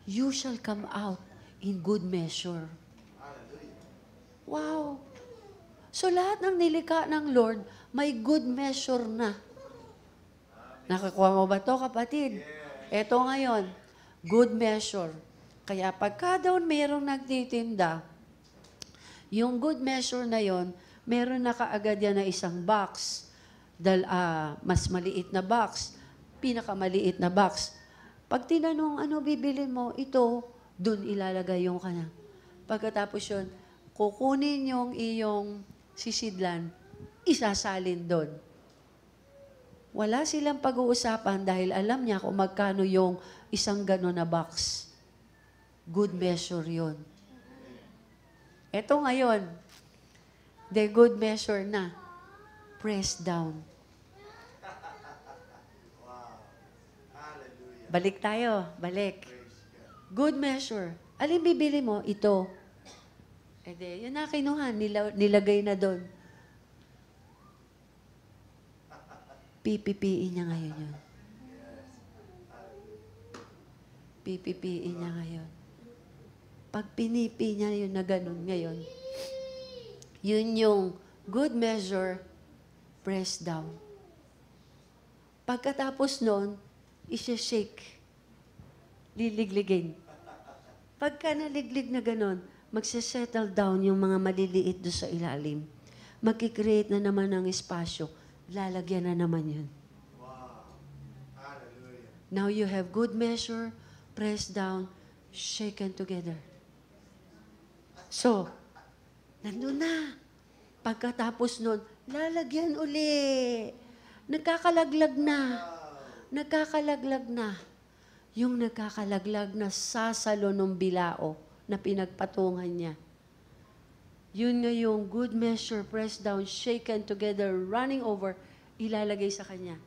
you shall come out in good measure. Wow! So lahat ng nilikha ng Lord, may good measure na. Nakakuha mo ba to, kapatid? Eto ngayon, good measure. Kaya pagka daw mayroong nagtitinda, yung good measure na yon, meron na kaagad yan na isang box. Mas maliit na box, pinakamaliit na box. Pag tinanong, ano bibili mo? Ito, dun ilalagay yung kanya. Pagkatapos yun, kukunin yung iyong sisidlan, isasalin doon. Wala silang pag-uusapan dahil alam niya kung magkano yung isang gano'n na box. Good measure yun. Eto ngayon, the good measure na. Press down. Balik tayo, balik. Good measure. Alin bibili mo? Ito. Yun na kinuha, nilagay na doon. PPPE niya ngayon yun. PPPE niya ngayon. Pag pinipi niya yun na ganun ngayon, yun yung good measure, press down. Pagkatapos nun, isa-shake. Liligligin. Pagka naliglig na ganun, magsisettle down yung mga maliliit doon sa ilalim. Magkikreate na naman ng espasyo. Lalagyan na naman yun. Wow. Hallelujah. Now you have good measure, pressed down, shaken together. So, nandun na. Pagkatapos nun, lalagyan uli. Nagkakalaglag na. Nagkakalaglag na. Yung nagkakalaglag na sasalo ng bilao na pinagpatungan niya. Yun nga yung good measure, pressed down, shaken together, running over, ilalagay sa kanya.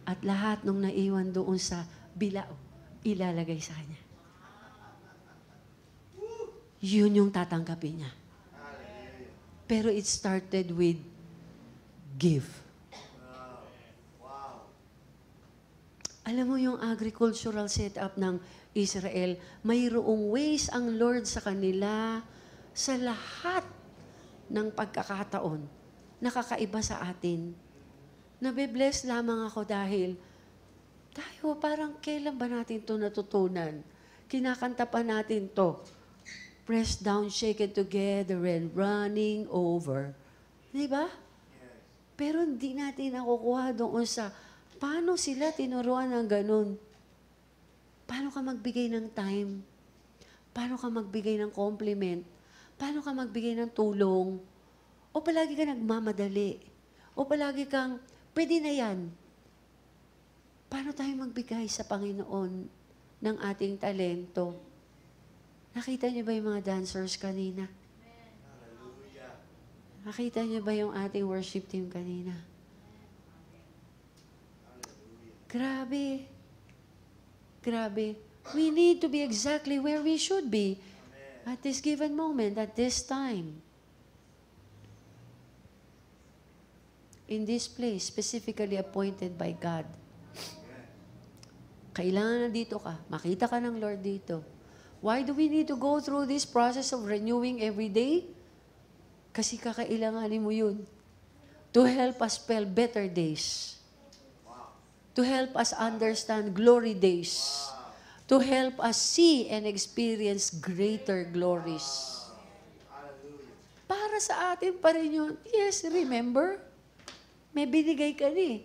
At lahat nung naiwan doon sa bilao, ilalagay sa kanya. Yun yung tatanggapin niya. Pero it started with give. Alam mo yung agricultural setup ng Israel, mayroong ways ang Lord sa kanila sa lahat ng pagkakataon. Nakakaiba sa atin. Nabe-bless lamang ako dahil tayo parang kailan ba natin ito natutunan? Kinakanta pa natin to. Press down, shake it together, and running over. Di ba? Pero hindi natin nakukuha doon sa paano sila tinuruan ng ganun. Paano ka magbigay ng time? Paano ka magbigay ng compliment? Paano ka magbigay ng tulong? O palagi ka nagmamadali? O palagi kang, pwede na yan. Paano tayo magbigay sa Panginoon ng ating talento? Nakita niyo ba yung mga dancers kanina? Hallelujah. Nakita niyo ba yung ating worship team kanina? Grabe. Grabe. We need to be exactly where we should be at this given moment, at this time. In this place, specifically appointed by God. Kailangan na dito ka. Makita ka ng Lord dito. Why do we need to go through this process of renewing every day? Kasi kakailanganin mo yun. To help us spell better days. To help us understand glory days. To help us see and experience greater glories. Para sa atin pa rin yun. Yes, remember? May binigay ka ni.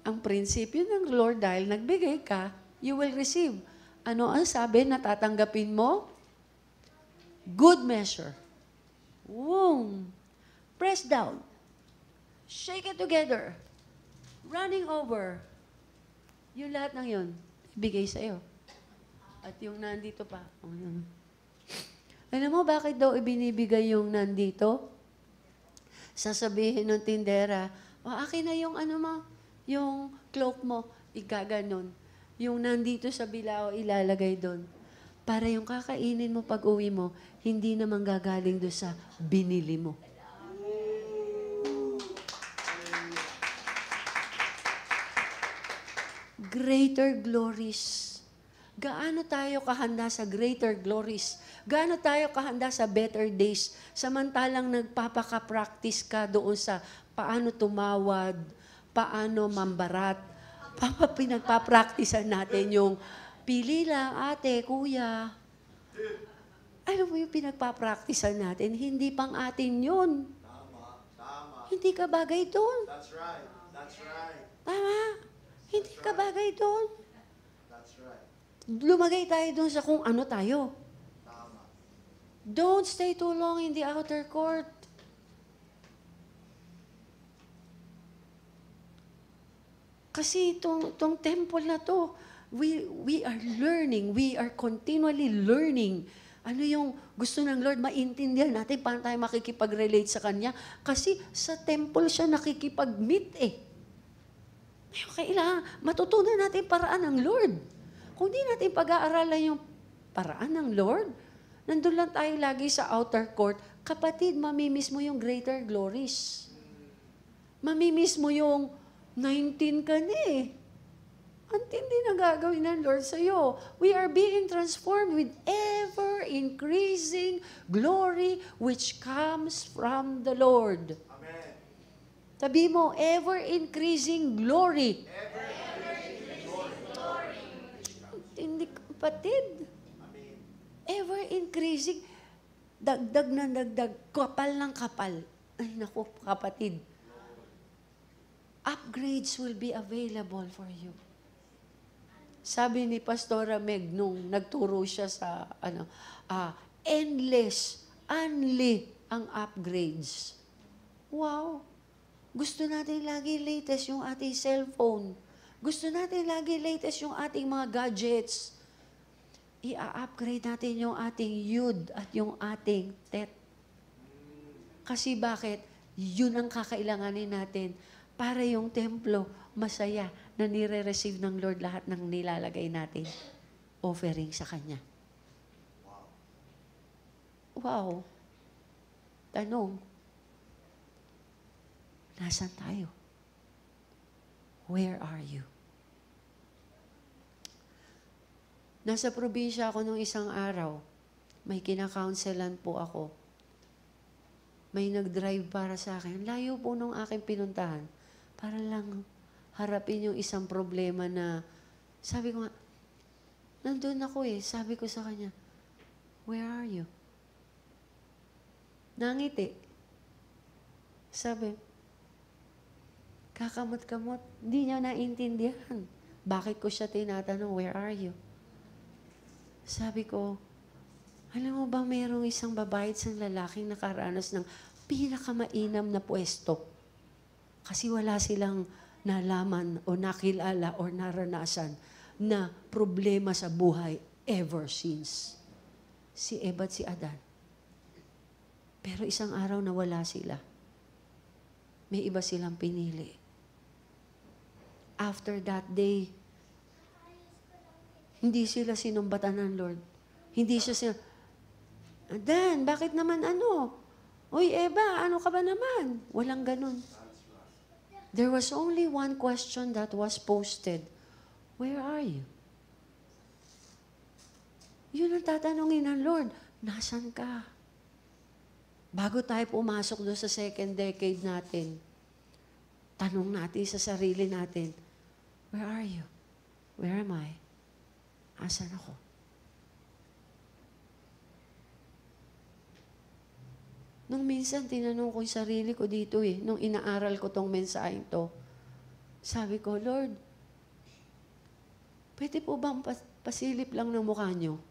Ang prinsipyo ng Lord, dahil nagbigay ka, you will receive. Ano ang sabi na tatanggapin mo? Good measure. Boom. Press down. Shake it together. Running over. Yung lahat ng yun, ibigay sa'yo. At yung nandito pa. Alam mo, bakit daw ibinibigay yung nandito? Sasabihin ng tindera, akin na yung ano mo, yung cloak mo, igaganon. Yung nandito sa bilao, ilalagay doon. Para yung kakainin mo pag uwi mo, hindi naman gagaling doon sa binili mo. Greater glories. Gaano tayo kahanda sa greater glories? Gaano tayo kahanda sa better days? Samantalang nagpapaka-practice ka doon sa paano tumawad, paano mambarat. Pinagpa-practicean natin yung pili lang, ate, kuya. Ano mo yung pinagpa-practicean natin? Hindi pang atin yun. Hindi ka bagay doon. That's right. That's right. Tama? Hindi ka bagay doon. That's right. Lumagay tayo doon sa kung ano tayo. Tama. Don't stay too long in the outer court. Kasi itong temple na to, we are learning, we are continually learning. Ano yung gusto ng Lord, maintindihan natin paano tayo makikipag-relate sa Kanya. Kasi sa temple siya nakikipag-meet eh. Kailangan matutunan natin paraan ng Lord. Kung di natin pag-aaralan yung paraan ng Lord, nandun lang tayo lagi sa outer court, kapatid, mamimiss mo yung greater glories. Mamimiss mo yung 19 ka na eh. Ang tindi na gagawin ng Lord sa'yo. We are being transformed with ever-increasing glory which comes from the Lord. Amen. Sabi mo, ever-increasing glory. Hindi kapatid. Amen. Ever-increasing. Dagdag na dagdag. Kapal ng kapal. Ay naku, kapatid. Upgrades will be available for you. Sabi ni Pastora Meg nung nagturo siya sa endless, unli ang upgrades. Wow! Gusto natin lagi latest yung ating cellphone. Gusto natin lagi latest yung ating mga gadgets. I-upgrade natin yung ating yud at yung ating tet. Kasi bakit? Yun ang kakailanganin natin para yung templo masaya na nire-receive ng Lord lahat ng nilalagay natin offering sa Kanya. Wow. Tanong, nasan tayo? Where are you? Nasa probinsya ako nung isang araw. May kinakaunselan po ako. May nag-drive para sa akin. Layo po nung aking pinuntahan. Para lang harapin yung isang problema na, sabi ko nga, nandun ako eh. Sabi ko sa kanya, where are you? Nangiti. Sabi, kakamot-kamot. Hindi niya naintindihan. Bakit ko siya tinatanong, where are you? Sabi ko, alam mo ba mayroong isang babae at isang lalaking nakaranas ng pinakamainam na pwesto? Kasi wala silang nalaman o nakilala o naranasan na problema sa buhay ever since. Si Eva at si Adan. Pero isang araw nawala sila. May iba silang pinili. After that day, hindi sila sinumbatan ng Lord. Hindi siya Adan, bakit naman ano? Uy, Eva, ano ka ba naman? Walang ganun. There was only one question that was posted. Where are you? Yun ang tatanungin ng Lord. Nasaan ka? Bago tayo pumasok doon sa second decade natin, tanong natin sa sarili natin, where are you? Where am I? Asan ako? Nung minsan, tinanong ko yung sarili ko dito nung inaaral ko tong mensaheng to. Sabi ko, Lord, pwede po bang pasilip lang ng mukha nyo?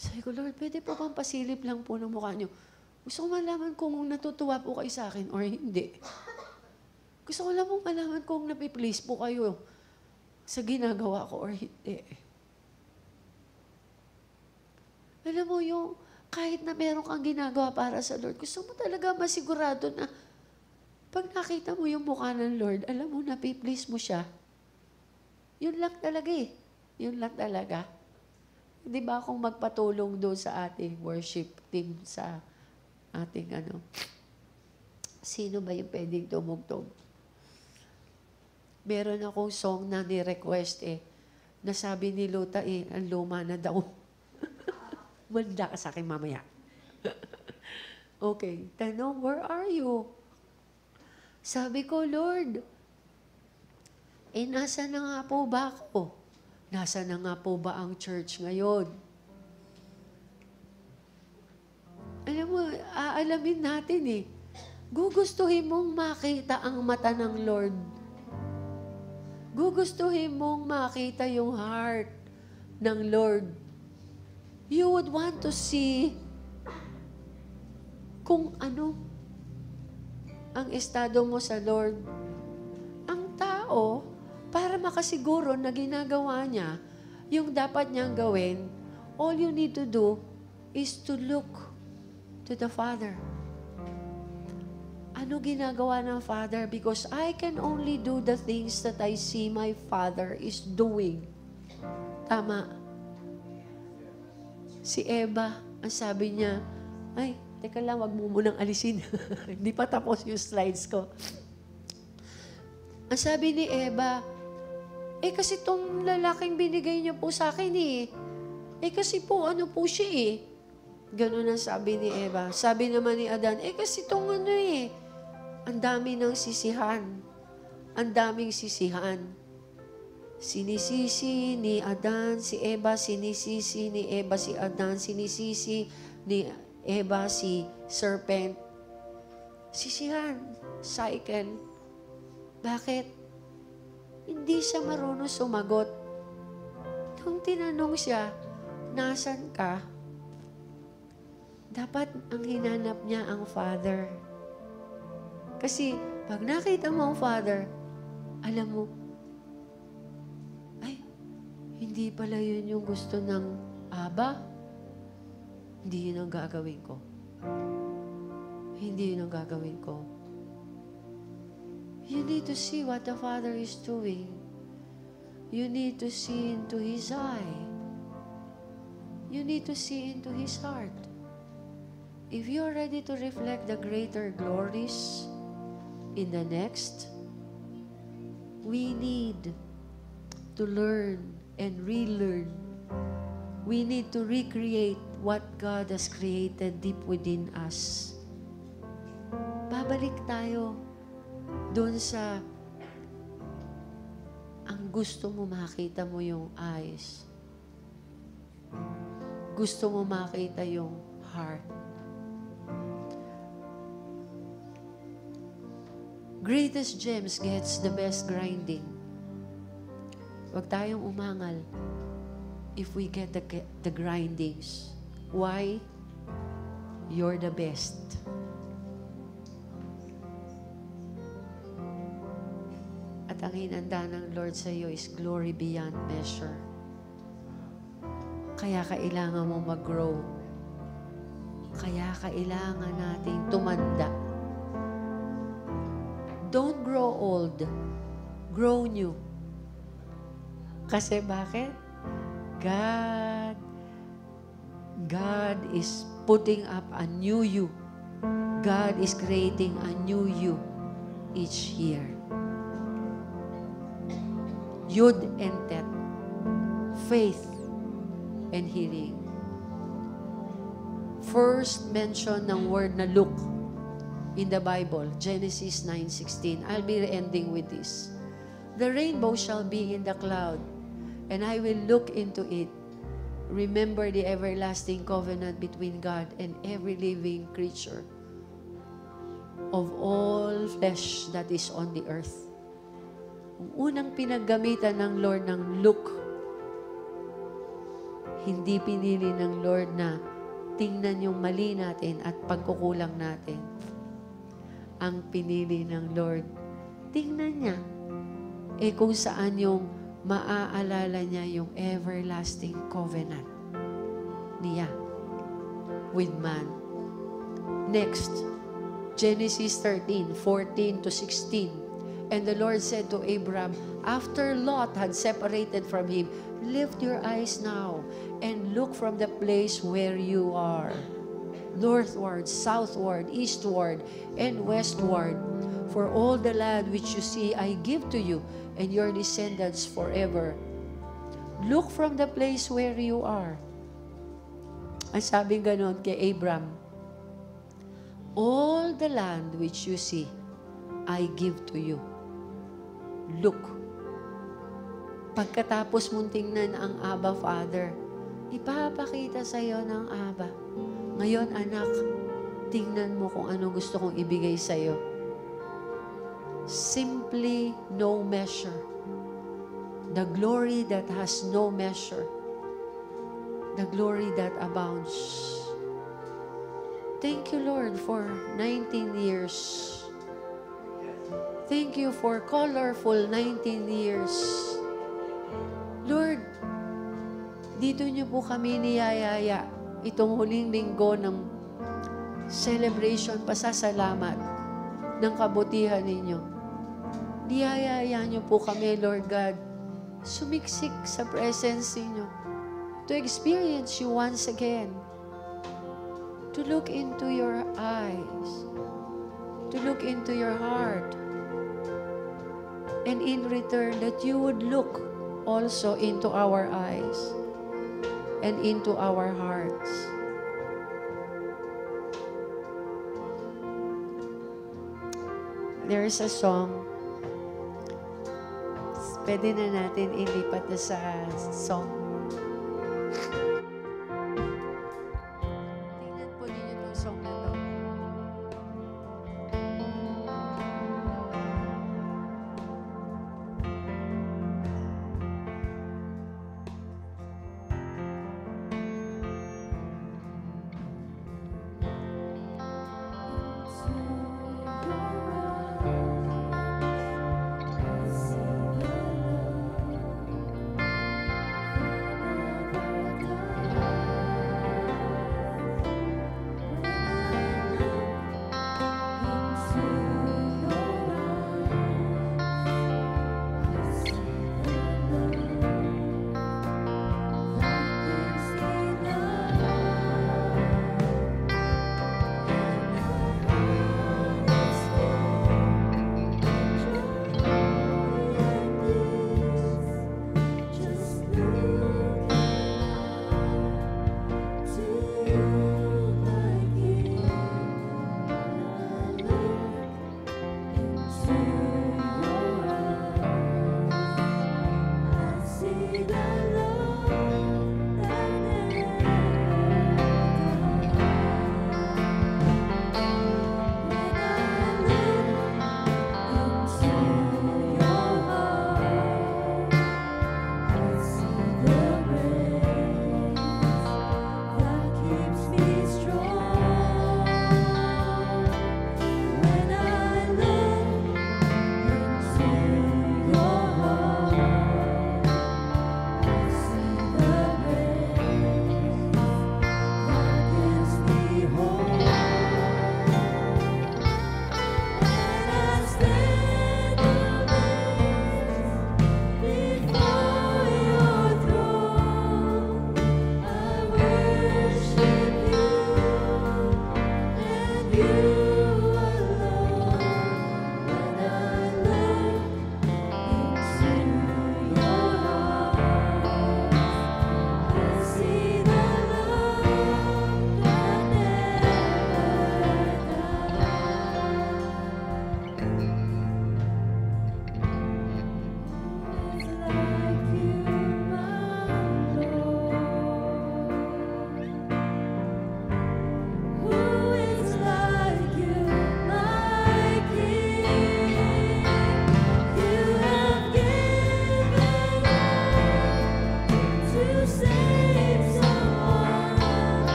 Sabi ko, Lord, pwede po bang pasilip lang po ng mukha nyo? Gusto ko malaman kung natutuwa po kayo sa akin or hindi. Gusto ko lang po malaman kung napiplease po kayo sa ginagawa ko or hindi. Alam mo yung kahit na meron kang ginagawa para sa Lord, gusto mo talaga masigurado na pag nakita mo yung mukha ng Lord, alam mo, napiplease mo siya. Yun lang talaga eh. Yun lang talaga. Di ba kung magpatulong doon sa ating worship team sa ating sino ba yung pwedeng tumugtog? Meron akong song na ni-request nasabi ni Luta ang luma na daw. Manda ka sa akin mamaya. Okay, tanong, where are you? Sabi ko, Lord, nasa na nga po ba ako? Nasa na nga po ba ang church ngayon? Alam mo, aalamin natin Gugustuhin mong makita ang mata ng Lord. Gugustuhin mong makita yung heart ng Lord. You would want to see kung ano ang estado mo sa Lord. Ang tao, para makasiguro na ginagawa niya yung dapat niyang gawin, all you need to do is to look to the Father. Ano ginagawa ng Father? Because I can only do the things that I see my Father is doing. Tama. Si Eva, ang sabi niya, ay, teka lang, wag mo munang alisin. Hindi pa tapos yung slides ko. Ang sabi ni Eva, kasi itong lalaking binigay niyo po sa akin kasi po, ano po siya Ganun ang sabi ni Eva. Sabi naman ni Adan, kasi itong ang dami ng sisihan. Ang daming sisihan. Sinisisi ni Adan, si Eva, sinisisi ni Eva, si Adan, sinisisi ni Eva, si serpent. Sisihan. Cycle. Bakit? Hindi siya marunong sumagot. Nung tinanong siya, nasan ka? Dapat ang hinanap niya ang Father. Kasi pag nakita mo ang Father, alam mo, hindi pala yun yung gusto ng Aba. Hindi yun ang gagawin ko. Hindi yun ang gagawin ko. You need to see what the Father is doing. You need to see into His eye. You need to see into His heart. If you're ready to reflect the greater glories in the next, we need to learn and relearn. We need to recreate what God has created deep within us. Babalik tayo doon sa ang gusto mo makita mo yung eyes. Gusto mo makita yung heart. Greatest gems gets the best grinding. Huwag tayong umangal if we get the grindings. Why? You're the best. At ang hinanda ng Lord sa iyo is glory beyond measure. Kaya kailangan mo mag-grow. Kaya kailangan nating tumanda. Don't grow old. Grow new. Kasi bakit? God is putting up a new you. God is creating a new you each year. Yud and Tet. Faith and healing. First mention ng word na look in the Bible, Genesis 9:16. I'll be ending with this. The rainbow shall be in the cloud, and I will look into it. Remember the everlasting covenant between God and every living creature of all flesh that is on the earth. Ang unang pinaggamitan ng Lord ng look, hindi pinili ng Lord na tingnan yung mali natin at pagkukulang natin. Ang pinili ng Lord, tingnan niya kung saan yung maaalala niya yung everlasting covenant niya with man. Next, Genesis 13:14 to 16. And the Lord said to Abram, after Lot had separated from him, lift your eyes now and look from the place where you are, northward, southward, eastward, and westward. For all the land which you see, I give to you and your descendants forever. Look from the place where you are. Ang sabi ganon kay Abram, all the land which you see, I give to you. Look. Pagkatapos mong tingnan ang Abba Father, ipapakita sa iyo ng Abba. Ngayon, anak, tingnan mo kung ano gusto kong ibigay sa iyo. Simply no measure. The glory that has no measure. The glory that abounds. Thank you, Lord, for 19 years. Thank you for colorful 19 years. Lord, dito niyo po kami niyayaya itong huling linggo ng celebration, pasasalamat ng kabutihan ninyo. Niyayaya niyo po kami, Lord God, sumiksik sa presence ninyo, to experience you once again, to look into your eyes, to look into your heart, and in return, that you would look also into our eyes and into our hearts. There is a song. Pwede na natin ilipat na sa song. Tingnan po ninyo itong song na to.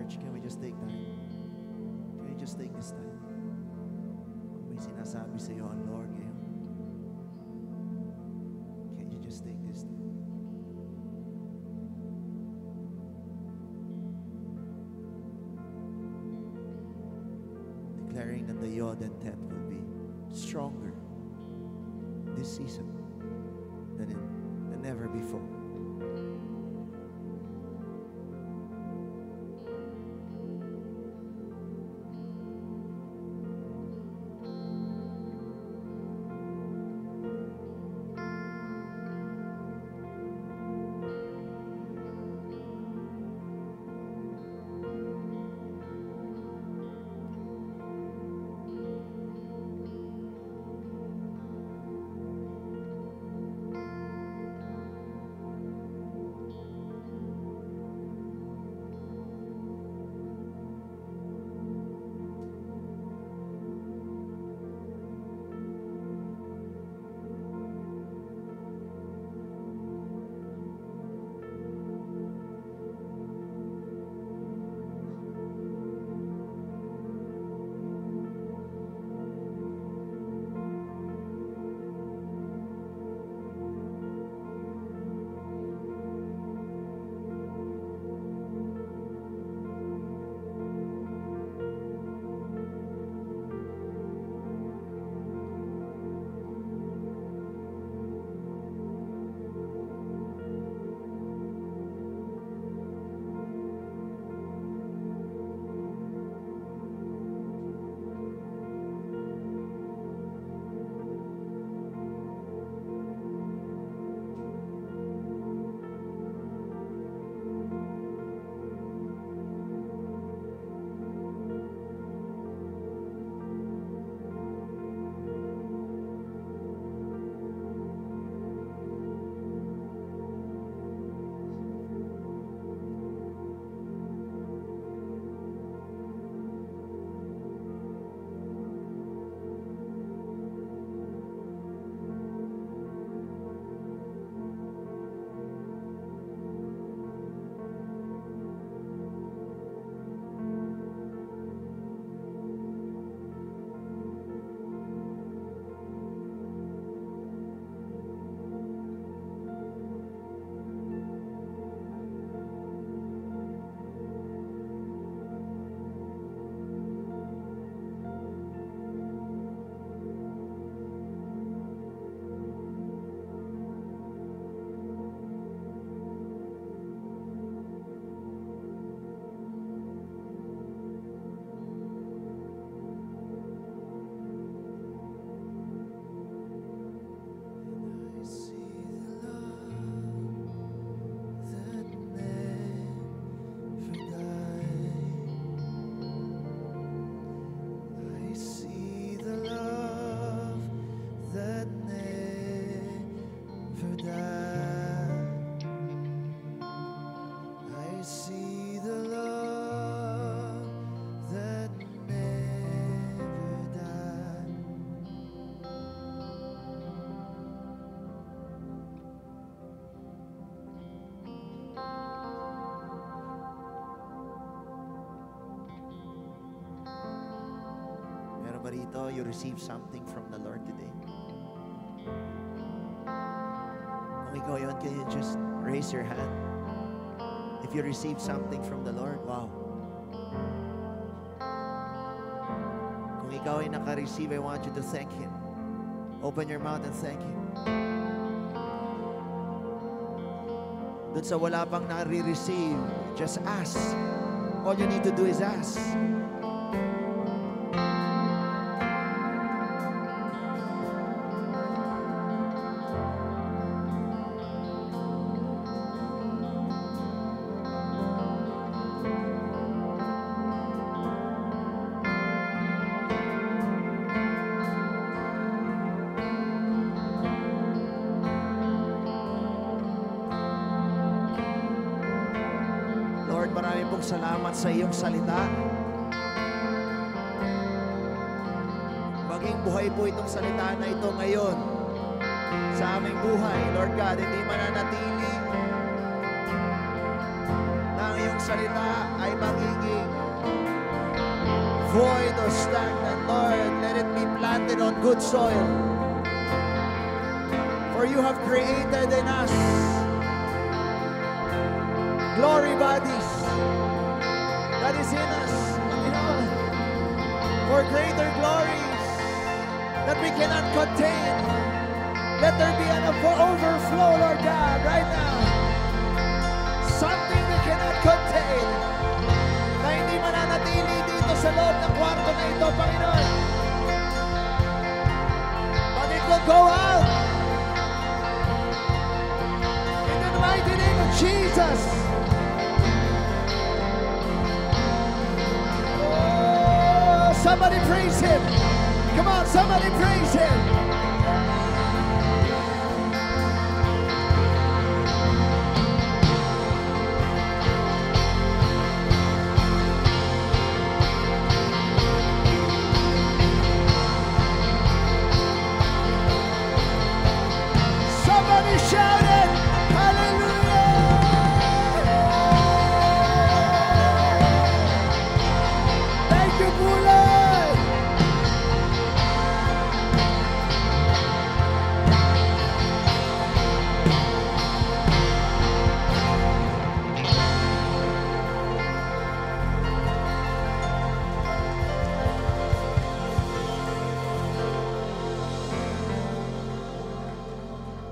church, can we just take time? Can we just take this time? Kung may sinasabi sa iyo ang Lord ngayon, can you just take this time? Declaring that the Yod and Tet will be stronger this season than ever before. ba rito, you receive something from the Lord today? Kung ikaw yun, can you just raise your hand? If you receive something from the Lord, wow. Kung ikaw ay naka-receive, I want you to thank Him. Open your mouth and thank Him. Doon sa wala pang nare-receive, just ask. All you need to do is ask. Lord, marami pong salamat sa iyong salita. Maging buhay po itong salita na ito ngayon sa aming buhay. Lord God, hindi mananatili na ang iyong salita ay magiging void or stagnant. Lord, let it be planted on good soil. For you have created in us glory bodies that is in us, Panginoon, for greater glories that we cannot contain. Let there be an overflow, Lord God, right now. Something we cannot contain na hindi mananatili dito sa loob ng kwarto na ito, Panginoon. But it will go out in the mighty name of Jesus. Oh, somebody praise Him. Come on, somebody praise Him.